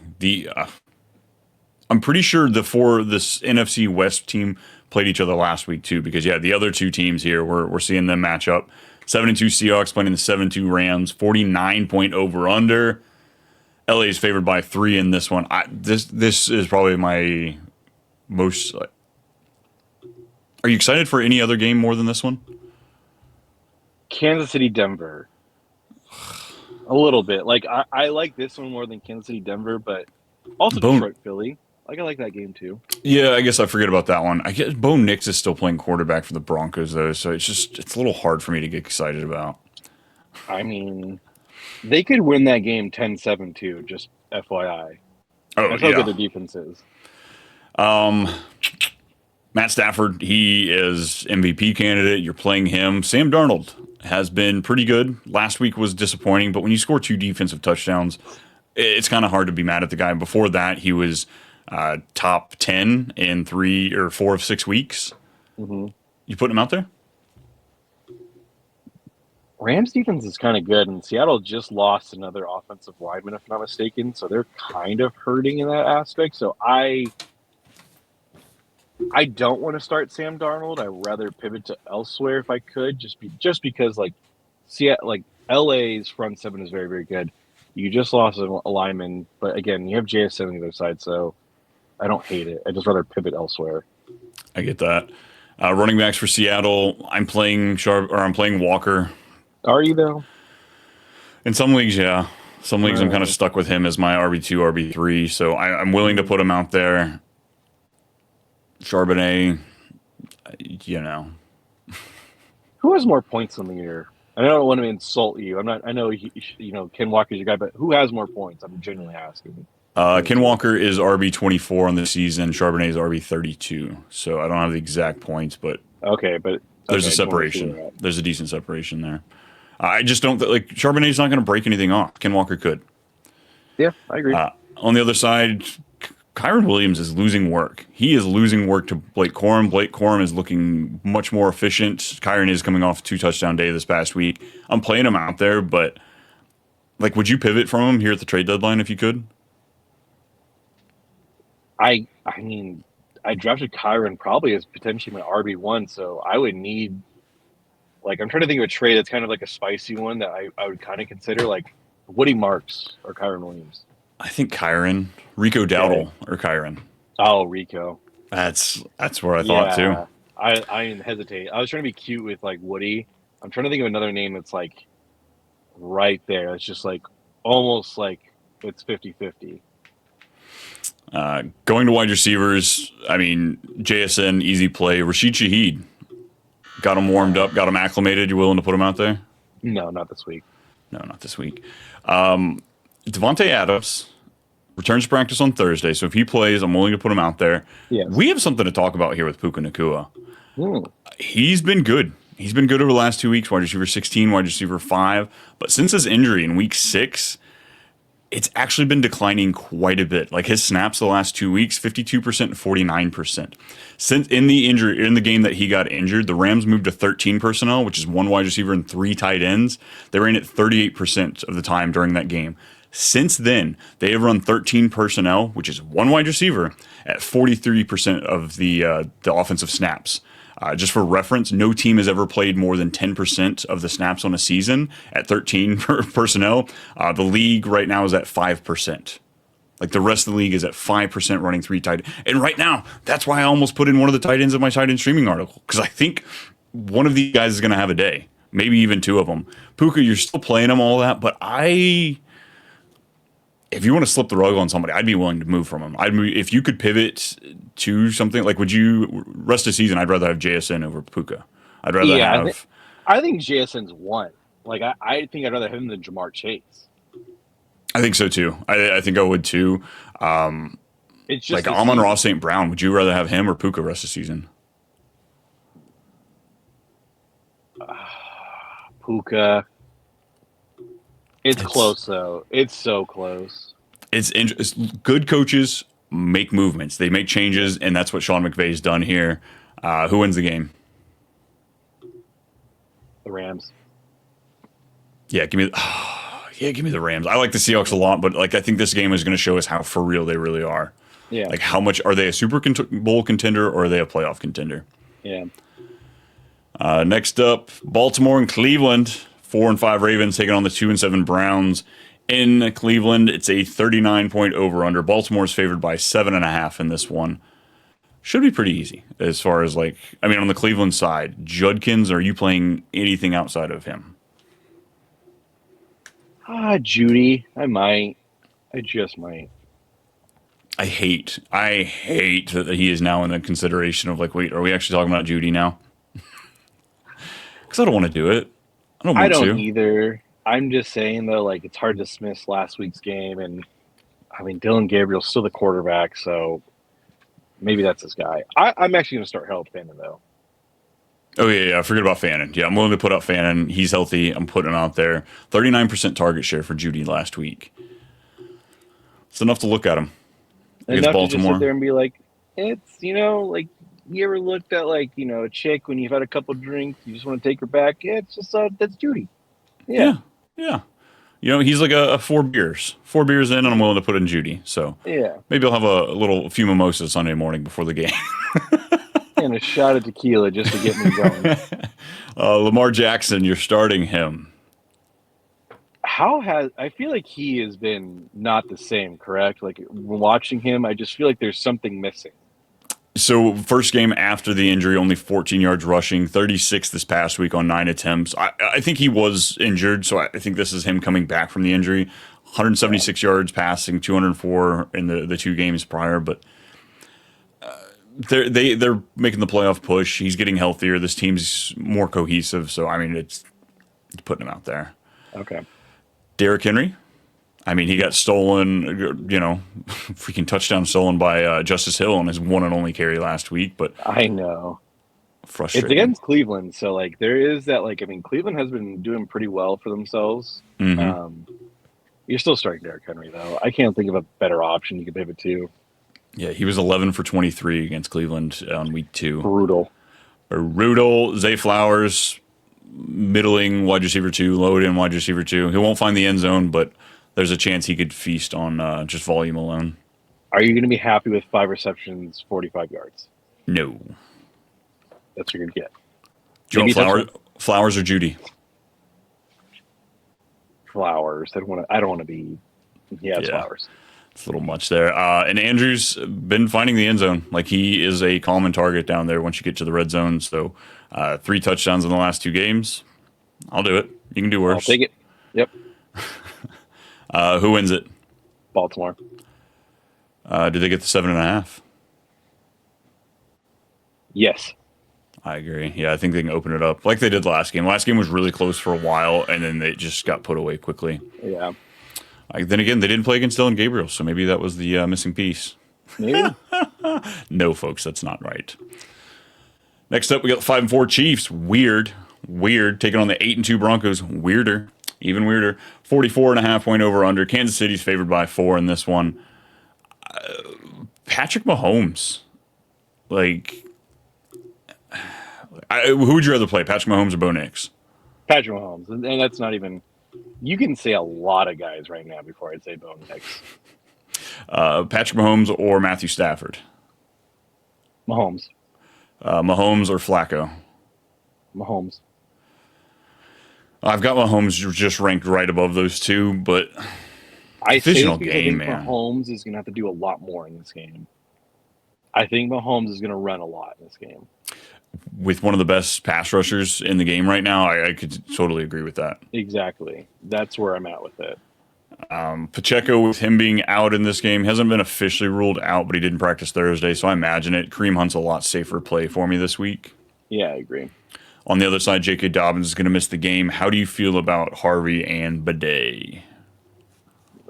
[SPEAKER 1] I'm pretty sure this NFC West team played each other last week too, because the other 2 teams here, we're seeing them match up. 7-2 Seahawks playing the 7-2 Rams, 49-point over under. LA is favored by 3 in this one. This is probably my most. Are you excited for any other game more than this one?
[SPEAKER 2] Kansas City, Denver. A little bit. Like I like this one more than Kansas City, Denver, but also Detroit, Philly. I like that game too.
[SPEAKER 1] Yeah, I guess I forget about that one. I guess Bo Nix is still playing quarterback for the Broncos though, so it's a little hard for me to get excited about.
[SPEAKER 2] I mean, they could win that game 10-7 too, just FYI.
[SPEAKER 1] Oh,
[SPEAKER 2] That's how good the defense is.
[SPEAKER 1] Matt Stafford, he is MVP candidate. You're playing him. Sam Darnold has been pretty good. Last week was disappointing, but when you score 2 defensive touchdowns, it's kind of hard to be mad at the guy. Before that, he was top 10 in 3 or 4 of 6 weeks.
[SPEAKER 2] Mm-hmm.
[SPEAKER 1] You putting him out there?
[SPEAKER 2] Rams defense is kind of good, and Seattle just lost another offensive lineman, if I'm not mistaken, so they're kind of hurting in that aspect. So I don't want to start Sam Darnold. I'd rather pivot to elsewhere if I could, just because LA's front 7 is very, very good. You just lost a lineman, but again, you have JSN on the other side, so I don't hate it. I'd just rather pivot elsewhere.
[SPEAKER 1] I get that. Running backs for Seattle, I'm playing Walker.
[SPEAKER 2] Are you though?
[SPEAKER 1] In some leagues, yeah. Some leagues,
[SPEAKER 2] Right.
[SPEAKER 1] I'm kind of stuck with him as my RB2, RB3, so I'm willing to put him out there. Charbonnet,
[SPEAKER 2] Who has more points in the year? I don't want to insult you. I know Ken Walker's your guy, but who has more points? I'm genuinely asking.
[SPEAKER 1] Ken Walker is RB24 on the season. Charbonnet is RB32. So I don't have the exact points, but
[SPEAKER 2] Okay, but
[SPEAKER 1] there's a
[SPEAKER 2] I just wanted to
[SPEAKER 1] separation.
[SPEAKER 2] figure out.
[SPEAKER 1] There's a decent separation there. I just don't Charbonnet's not going to break anything off. Ken Walker could.
[SPEAKER 2] Yeah, I agree.
[SPEAKER 1] On the other side, Kyron Williams is losing work. He is losing work to Blake Corum. Blake Corum is looking much more efficient. Kyron is coming off a 2-touchdown day this past week. I'm playing him out there, but would you pivot from him here at the trade deadline if you could?
[SPEAKER 2] I mean, I drafted Kyron probably as potentially my RB1, so I would need I'm trying to think of a trade that's kind of like a spicy one that I would kind of consider, like Woody Marks or Kyron Williams.
[SPEAKER 1] I think Kyron, Rico Dowdle, or Kyron.
[SPEAKER 2] Oh, Rico.
[SPEAKER 1] That's where I thought too.
[SPEAKER 2] I didn't hesitate. I was trying to be cute with Woody. I'm trying to think of another name that's right there. It's just almost it's 50-50.
[SPEAKER 1] Going to wide receivers, I mean, JSN, easy play. Rashid Shaheed, got him warmed up, got him acclimated. You willing to put him out there?
[SPEAKER 2] No, not this week.
[SPEAKER 1] No, not this week. Devontae Adams returns to practice on Thursday, so if he plays, I'm willing to put him out there.
[SPEAKER 2] Yes.
[SPEAKER 1] We have something to talk about here with Puka Nacua.
[SPEAKER 2] Mm.
[SPEAKER 1] He's been good. He's been good over the last 2 weeks, wide receiver 16, wide receiver 5. But since his injury in week 6, it's actually been declining quite a bit. Like his snaps the last 2 weeks, 52% and 49%. Since in the game that he got injured, the Rams moved to 13 personnel, which is 1 wide receiver and 3 tight ends. They ran it 38% of the time during that game. Since then, they have run 13 personnel, which is 1 wide receiver, at 43% of the offensive snaps. Just for reference, no team has ever played more than 10% of the snaps on a season at 13 personnel. The league right now is at 5%. Like the rest of the league is at 5% running 3 tight. And right now, that's why I almost put in one of the tight ends of my tight end streaming article. Because I think one of these guys is going to have a day. Maybe even 2 of them. Puka, you're still playing him, all that. But if you want to slip the rug on somebody, I'd be willing to move from him. I'd move, if you could pivot to something like, would you rest of the season? I'd rather have JSN over Puka. I'd rather have.
[SPEAKER 2] I think JSN's 1. Like I think I'd rather have him than Jamar Chase.
[SPEAKER 1] I think so too. I think I would too.
[SPEAKER 2] It's just
[SPEAKER 1] like Amon-Ra St. Brown. Would you rather have him or Puka rest of the season?
[SPEAKER 2] Puka. It's close though. It's so close.
[SPEAKER 1] It's good coaches make movements. They make changes, and that's what Sean McVay's done here. Who wins the game?
[SPEAKER 2] The Rams.
[SPEAKER 1] Yeah, give me the Rams. I like the Seahawks a lot, but like I think this game is going to show us how for real they really are.
[SPEAKER 2] Yeah.
[SPEAKER 1] Like how much are they a Super Bowl contender or are they a playoff contender?
[SPEAKER 2] Yeah.
[SPEAKER 1] Next up, Baltimore and Cleveland. 4-5 Ravens taking on the 2-7 Browns in Cleveland. It's a 39-point over/under. Baltimore's favored by 7.5 in this one. Should be pretty easy as far as on the Cleveland side. Judkins, are you playing anything outside of him?
[SPEAKER 2] Judy. I might. I just might.
[SPEAKER 1] I hate that he is now in the consideration of wait, are we actually talking about Judy now? Because I don't want to do it. I don't
[SPEAKER 2] either. I'm just saying though, it's hard to dismiss last week's game, and Dylan Gabriel's still the quarterback, so maybe that's his guy. I'm actually going to start Harold Fannin though.
[SPEAKER 1] Oh yeah, I forget about Fannin. Yeah, I'm willing to put up Fannin. He's healthy. I'm putting him out there. 39% target share for Judy last week. It's enough to look at him
[SPEAKER 2] Enough Baltimore. To just sit there and be like, it's you ever looked at a chick when you've had a couple drinks, you just want to take her back? Yeah, it's just that's Judy. Yeah.
[SPEAKER 1] He's like a 4 beers in, and I'm willing to put in Judy. So
[SPEAKER 2] yeah,
[SPEAKER 1] maybe I'll have a few mimosas Sunday morning before the game.
[SPEAKER 2] And a shot of tequila just to get me going.
[SPEAKER 1] Lamar Jackson, you're starting him.
[SPEAKER 2] I feel like he has been not the same, correct? Like when watching him, I just feel like there's something missing.
[SPEAKER 1] So first game after the injury, only 14 yards rushing, 36 this past week on 9 attempts. I think he was injured, so I think this is him coming back from the injury. 176 yards passing, 204 in the 2 games prior, but they're making the playoff push. He's getting healthier. This team's more cohesive, so it's putting him out there.
[SPEAKER 2] Okay.
[SPEAKER 1] Derrick Henry. He got stolen, freaking touchdown stolen by Justice Hill on his one and only carry last week. But
[SPEAKER 2] I know.
[SPEAKER 1] Frustrating.
[SPEAKER 2] It's against Cleveland, so there is that. Cleveland has been doing pretty well for themselves.
[SPEAKER 1] Mm-hmm.
[SPEAKER 2] You're still starting Derrick Henry, though. I can't think of a better option you could pivot to.
[SPEAKER 1] Yeah, he was 11 for 23 against Cleveland on week 2.
[SPEAKER 2] Brutal.
[SPEAKER 1] Zay Flowers, middling wide receiver 2, load in wide receiver 2. He won't find the end zone, but there's a chance he could feast on just volume alone.
[SPEAKER 2] Are you going to be happy with 5 receptions, 45 yards?
[SPEAKER 1] No.
[SPEAKER 2] That's what you're going to get.
[SPEAKER 1] Do you want Flowers or Judy?
[SPEAKER 2] Flowers. I don't want to be. Yeah, it's Flowers.
[SPEAKER 1] It's a little much there. And Andrews been finding the end zone. He is a common target down there once you get to the red zone. So 3 touchdowns in the last 2 games. I'll do it. You can do worse.
[SPEAKER 2] I'll take it. Yep.
[SPEAKER 1] Who wins it?
[SPEAKER 2] Baltimore.
[SPEAKER 1] Do they get the 7.5?
[SPEAKER 2] Yes.
[SPEAKER 1] I agree. Yeah, I think they can open it up like they did last game. Last game was really close for a while, and then they just got put away quickly.
[SPEAKER 2] Yeah.
[SPEAKER 1] Then again, they didn't play against Dylan Gabriel, so maybe that was the missing piece.
[SPEAKER 2] Maybe.
[SPEAKER 1] No, folks, that's not right. Next up, we got the 5-4 Chiefs. Weird. Weird. Taking on the 8-2 Broncos. Weirder. Even weirder. 44.5 point over under. Kansas City's favored by 4 in this one. Patrick Mahomes. Like, who would you rather play, Patrick Mahomes or Bo Nix?
[SPEAKER 2] Patrick Mahomes, and that's not even. You can say a lot of guys right now before I'd say Bo Nix.
[SPEAKER 1] Patrick Mahomes or Matthew Stafford?
[SPEAKER 2] Mahomes.
[SPEAKER 1] Mahomes or Flacco?
[SPEAKER 2] Mahomes.
[SPEAKER 1] I've got Mahomes just ranked right above those two, but
[SPEAKER 2] I
[SPEAKER 1] divisional
[SPEAKER 2] think
[SPEAKER 1] game, man.
[SPEAKER 2] Mahomes is going to have to do a lot more in this game. I think Mahomes is going to run a lot in this game.
[SPEAKER 1] With one of the best pass rushers in the game right now, I could totally agree with that.
[SPEAKER 2] Exactly. That's where I'm at with it.
[SPEAKER 1] Pacheco, with him being out in this game, hasn't been officially ruled out, but he didn't practice Thursday, so I imagine it. Kareem Hunt's a lot safer play for me this week.
[SPEAKER 2] Yeah, I agree.
[SPEAKER 1] On the other side, J.K. Dobbins is going to miss the game. How do you feel about Harvey and Bidet?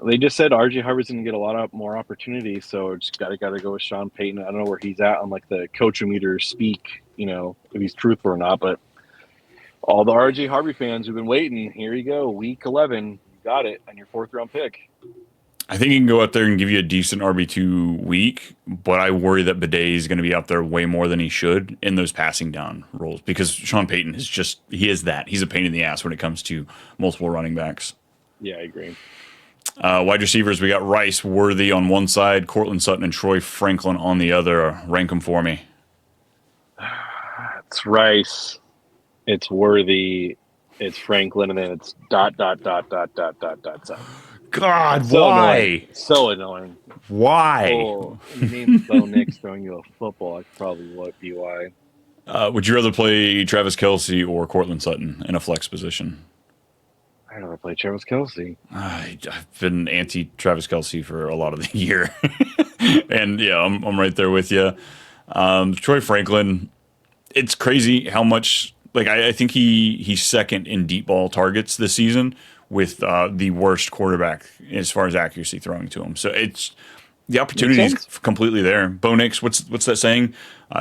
[SPEAKER 2] They just said RJ Harvey's going to get a lot of more opportunities, so just got to go with Sean Payton. I don't know where he's at on like the coach-o-meter speak, if he's truthful or not, but all the RJ Harvey fans who've been waiting, here you go, week 11, you got it, and your 4th-round pick.
[SPEAKER 1] I think he can go out there and give you a decent RB2 week, but I worry that Bidet is going to be out there way more than he should in those passing down roles because Sean Payton is that. He's a pain in the ass when it comes to multiple running backs.
[SPEAKER 2] Yeah, I agree.
[SPEAKER 1] Wide receivers, we got Rice, Worthy on one side, Cortland Sutton, and Troy Franklin on the other. Rank them for me.
[SPEAKER 2] It's Rice, it's Worthy, it's Franklin, and then it's ... Sutton.
[SPEAKER 1] God,
[SPEAKER 2] So
[SPEAKER 1] why?
[SPEAKER 2] Annoying. So annoying.
[SPEAKER 1] Why?
[SPEAKER 2] Oh, and the name's Bo Nix throwing you a football. I could probably be why.
[SPEAKER 1] Would you rather play Travis Kelce or Cortland Sutton in a flex position?
[SPEAKER 2] I'd rather play Travis Kelce.
[SPEAKER 1] I've been anti Travis Kelce for a lot of the year, and yeah, I'm right there with you. Troy Franklin, it's crazy how much. Like I think he's second in deep ball targets this season with the worst quarterback as far as accuracy throwing to him. So it's the opportunity is completely there. Bo Nix, what's that saying?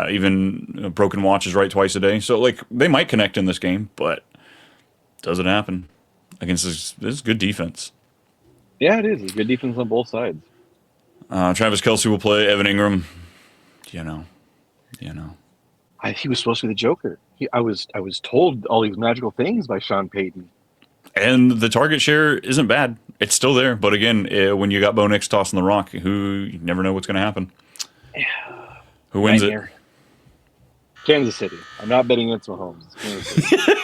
[SPEAKER 1] Even a broken watch is right twice a day. So like they might connect in this game, but doesn't happen against this good defense.
[SPEAKER 2] Yeah, it is. It's good defense on both sides.
[SPEAKER 1] Travis Kelce will play. Evan Ingram, you know.
[SPEAKER 2] He was supposed to be the Joker. I was told all these magical things by Sean Payton.
[SPEAKER 1] And the target share isn't bad. It's still there. But again, when you got Bo Nix tossing the rock, you never know what's going to happen. Who wins it?
[SPEAKER 2] Kansas City. I'm not betting against Mahomes.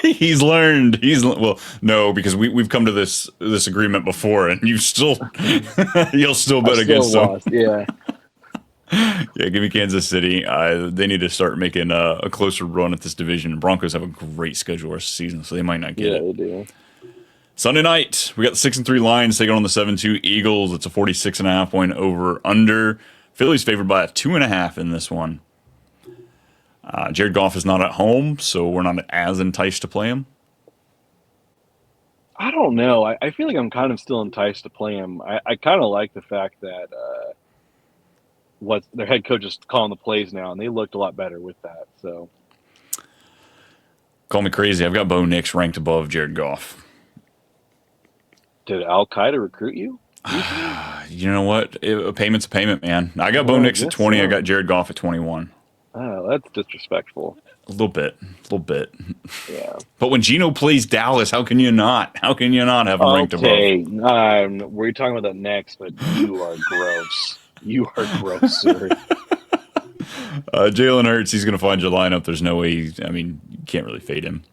[SPEAKER 1] He's learned. Well, no, because we've come to this agreement before, and you'll still bet against him.
[SPEAKER 2] Yeah.
[SPEAKER 1] Yeah, give me Kansas City. They need to start making a closer run at this division. Broncos have a great schedule this season, so they might not get it.
[SPEAKER 2] Yeah, they do.
[SPEAKER 1] Sunday night, we got the 6-3 Lions taking on the 7-2 Eagles. It's a 46.5 over under. Philly's favored by a 2.5 in this one. Jared Goff is not at home, so we're not as enticed to play him.
[SPEAKER 2] I don't know. I feel like I'm kind of still enticed to play him. I kind of like the fact that what their head coach is calling the plays now, and they looked a lot better with that. So,
[SPEAKER 1] call me crazy. I've got Bo Nix ranked above Jared Goff.
[SPEAKER 2] Did Al Qaeda recruit you?
[SPEAKER 1] You know what? A payment's a payment, man. I got Bo Nix at 20. So. I got Jared Goff at 21.
[SPEAKER 2] Oh, that's disrespectful.
[SPEAKER 1] A little bit.
[SPEAKER 2] Yeah.
[SPEAKER 1] But when Geno plays Dallas, how can you not? How can you not have him ranked above?
[SPEAKER 2] Okay, we're talking about that next, but you are gross. You are gross, sir.
[SPEAKER 1] Jalen Hurts, he's going to find your lineup. There's no way. You can't really fade him.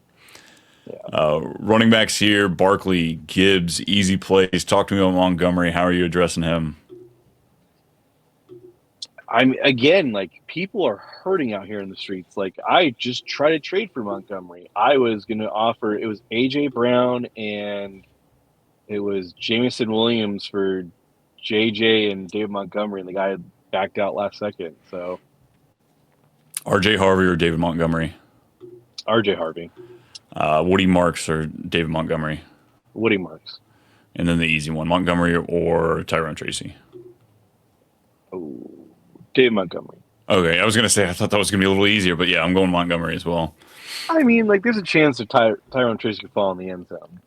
[SPEAKER 1] Yeah. Running backs here, Barkley, Gibbs, easy plays. Talk to me about Montgomery. How are you addressing him?
[SPEAKER 2] People are hurting out here in the streets. Like, I just tried to trade for Montgomery. I was going to offer, it was A.J. Brown and it was Jamison Williams for J.J. and David Montgomery, and the guy backed out last second. So,
[SPEAKER 1] R.J. Harvey or David Montgomery?
[SPEAKER 2] R.J. Harvey.
[SPEAKER 1] Woody Marks or David Montgomery?
[SPEAKER 2] Woody Marks.
[SPEAKER 1] And then the easy one, Montgomery or Tyrone Tracy?
[SPEAKER 2] Oh, David Montgomery.
[SPEAKER 1] Okay, I was gonna say I thought that was gonna be a little easier, but yeah, I'm going Montgomery as well.
[SPEAKER 2] I mean, like, there's a chance that Tyrone Tracy could fall in the end zone.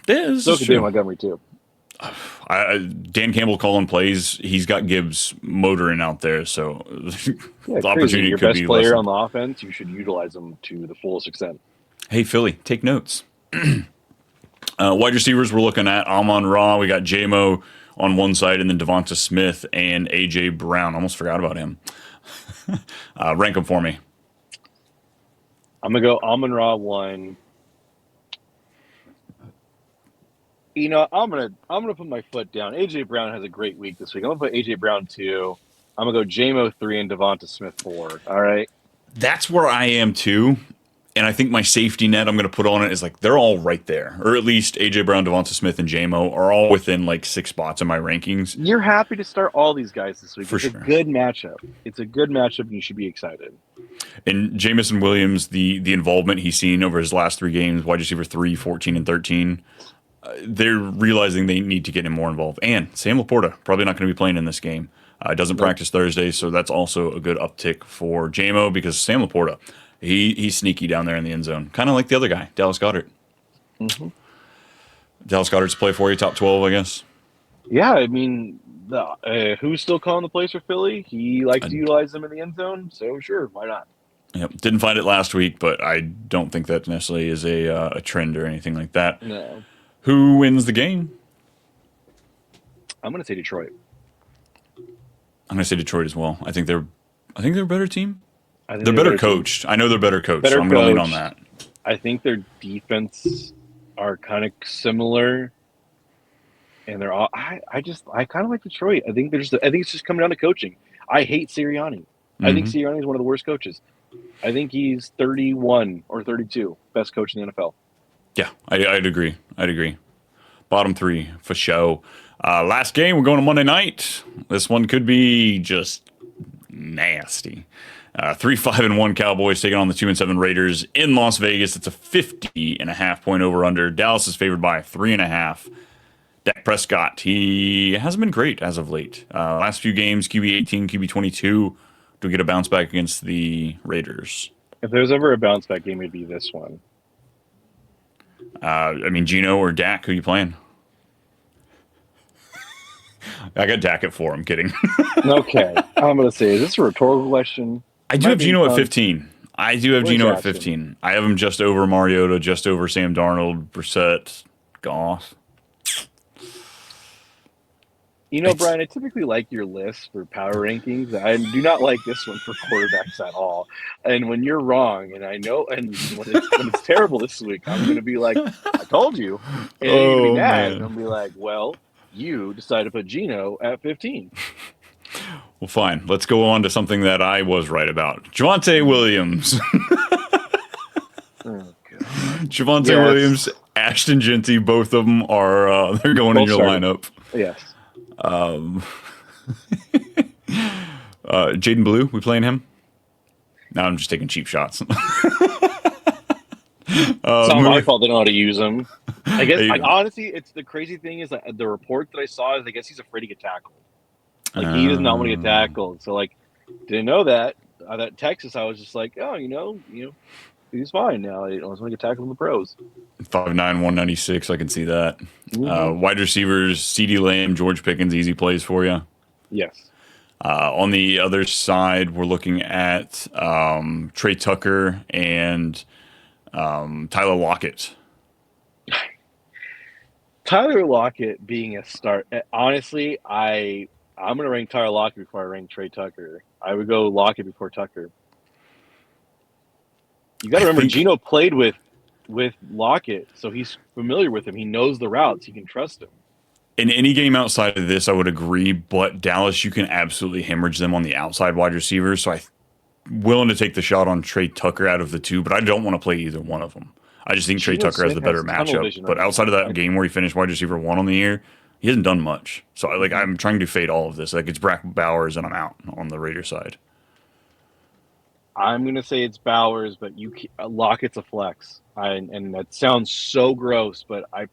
[SPEAKER 1] Yeah, this
[SPEAKER 2] So
[SPEAKER 1] is
[SPEAKER 2] could David
[SPEAKER 1] true.
[SPEAKER 2] Montgomery too.
[SPEAKER 1] Dan Campbell calling plays. He's got Gibbs motoring out there, so
[SPEAKER 2] Yeah,
[SPEAKER 1] the
[SPEAKER 2] it's crazy.
[SPEAKER 1] opportunity
[SPEAKER 2] Your
[SPEAKER 1] could
[SPEAKER 2] best
[SPEAKER 1] be
[SPEAKER 2] player on
[SPEAKER 1] lessened.
[SPEAKER 2] the offense, you should utilize them to the fullest extent.
[SPEAKER 1] Hey, Philly, take notes. Wide receivers, we're looking at Amon Ra. We got JMO on one side, and then Devonta Smith and AJ Brown. Almost forgot about him. Rank them for me.
[SPEAKER 2] I'm gonna go Amon Ra one. I'm gonna put my foot down. AJ Brown has a great week this week. I'm gonna put AJ Brown two. I'm gonna go JMO three and Devonta Smith four. All right.
[SPEAKER 1] That's where I am too. And I think my safety net I'm going to put on it is like they're all right there, or at least AJ Brown, Devonta Smith, and JMO are all within like 6 spots in my rankings
[SPEAKER 2] You're happy to start all these guys this week.
[SPEAKER 1] for
[SPEAKER 2] It's a
[SPEAKER 1] sure.
[SPEAKER 2] good matchup. It's a good matchup, and you should be excited.
[SPEAKER 1] And Jamison Williams, the involvement he's seen over his last 3 games, wide receiver 3, 14, and 13, they're realizing they need to get him more involved. And Sam Laporta probably not going to be playing in this game. Doesn't
[SPEAKER 2] Nope.
[SPEAKER 1] practice Thursday, so that's also a good uptick for JMO because Sam Laporta, he's sneaky down there in the end zone, kind of like the other guy, Dallas Goddard.
[SPEAKER 2] Mm-hmm.
[SPEAKER 1] Dallas Goddard's play for you, top 12, I guess.
[SPEAKER 2] Yeah, I mean, who's still calling the plays for Philly? He likes
[SPEAKER 1] I,
[SPEAKER 2] to utilize them in the end zone, so sure, why not?
[SPEAKER 1] yep, didn't find it last week, but I don't think that necessarily is a trend or anything like that.
[SPEAKER 2] No,
[SPEAKER 1] Who wins the game?
[SPEAKER 2] I'm gonna say Detroit.
[SPEAKER 1] I'm going to say Detroit as well. I think they're a better team.
[SPEAKER 2] I think
[SPEAKER 1] They're
[SPEAKER 2] they're a
[SPEAKER 1] better
[SPEAKER 2] better team.
[SPEAKER 1] coached. I know they're better coached, so
[SPEAKER 2] Better
[SPEAKER 1] I'm going to lean on
[SPEAKER 2] coached.
[SPEAKER 1] that.
[SPEAKER 2] I think their defense are kind of similar, and they're all. I kind of like Detroit. I think it's just coming down to coaching. I hate Sirianni. I think
[SPEAKER 1] Hmm.
[SPEAKER 2] Sirianni is one of the worst coaches. I think he's 31 or 32 best coach in the NFL.
[SPEAKER 1] Yeah, I'd agree. I'd agree. Bottom 3 for show. Last game, we're going to Monday night. This one could be just nasty. 3-5-1 Cowboys taking on the 2-7 Raiders in Las Vegas. It's a 50.5 point over under. Dallas is favored by 3.5. Dak Prescott, he hasn't been great as of late. Last few games, QB 18, QB 22 to get a bounce back against the Raiders.
[SPEAKER 2] If there's ever a bounce back game, it'd be this one.
[SPEAKER 1] I mean, Gino or Dak, who you playing? I got Dak at 4. I'm kidding.
[SPEAKER 2] Okay, I'm gonna say, is this a rhetorical question?
[SPEAKER 1] I do
[SPEAKER 2] Might
[SPEAKER 1] have
[SPEAKER 2] be
[SPEAKER 1] Gino at
[SPEAKER 2] fun.
[SPEAKER 1] 15. I do have
[SPEAKER 2] What is
[SPEAKER 1] Gino at
[SPEAKER 2] asking?
[SPEAKER 1] 15. I have him just over Mariota, just over Sam Darnold, Brissett, Goff. It's
[SPEAKER 2] Brian, I typically like your list for power rankings. I do not like this one for quarterbacks at all. And when you're wrong, and I know, and when it's terrible this week, I'm going to be like, I told you. And then you're going to be
[SPEAKER 1] oh
[SPEAKER 2] mad. And I'm
[SPEAKER 1] man.
[SPEAKER 2] going to be like, well, you decided to put Gino at 15.
[SPEAKER 1] Well, fine. Let's go on to something that I was right about. Javante Williams.
[SPEAKER 2] Oh, God.
[SPEAKER 1] Javante
[SPEAKER 2] Yes.
[SPEAKER 1] Williams, Ashton Genty, both of them are they're going in
[SPEAKER 2] Both
[SPEAKER 1] your
[SPEAKER 2] started.
[SPEAKER 1] lineup.
[SPEAKER 2] Yes.
[SPEAKER 1] Jaden Blue, we playing him? Now I'm just taking cheap shots.
[SPEAKER 2] It's not my
[SPEAKER 1] Moving.
[SPEAKER 2] fault they don't know how to use them. I guess,
[SPEAKER 1] Hey,
[SPEAKER 2] honestly, it's the crazy thing is that the report that I saw is I guess he's afraid to get tackled. Like, he does not want to get tackled. So, like, didn't know that. That Texas, I was just like, oh, he's fine now. He doesn't want to get tackled in the pros.
[SPEAKER 1] 5'9", 196. I can see that.
[SPEAKER 2] Mm-hmm.
[SPEAKER 1] Wide receivers: C.D. Lamb, George Pickens, easy plays for you.
[SPEAKER 2] Yes.
[SPEAKER 1] On the other side, we're looking at Trey Tucker and Tyler Lockett.
[SPEAKER 2] Tyler Lockett being a start. Honestly, I'm going to rank Tyler Lockett before I rank Trey Tucker. I would go Lockett before Tucker. You got to
[SPEAKER 1] I
[SPEAKER 2] remember,
[SPEAKER 1] think
[SPEAKER 2] Gino played with Lockett, so he's familiar with him. He knows the routes. He can trust him.
[SPEAKER 1] in any game outside of this, I would agree. But Dallas, you can absolutely hemorrhage them on the outside wide receivers. So I'm willing to take the shot on Trey Tucker out of the two, but I don't want to play either one of them. I just think Trey
[SPEAKER 2] Geno
[SPEAKER 1] Tucker has the
[SPEAKER 2] Smith
[SPEAKER 1] better
[SPEAKER 2] has tunnel
[SPEAKER 1] matchup.
[SPEAKER 2] vision
[SPEAKER 1] But
[SPEAKER 2] on
[SPEAKER 1] outside of that
[SPEAKER 2] him.
[SPEAKER 1] game where he finished wide receiver 1 on the year, he hasn't done much. So I'm trying to fade all of this. Like it's Brack Bowers and I'm out on the Raider side.
[SPEAKER 2] I'm gonna say it's Bowers, but Lockett's a flex. And that sounds so gross, but I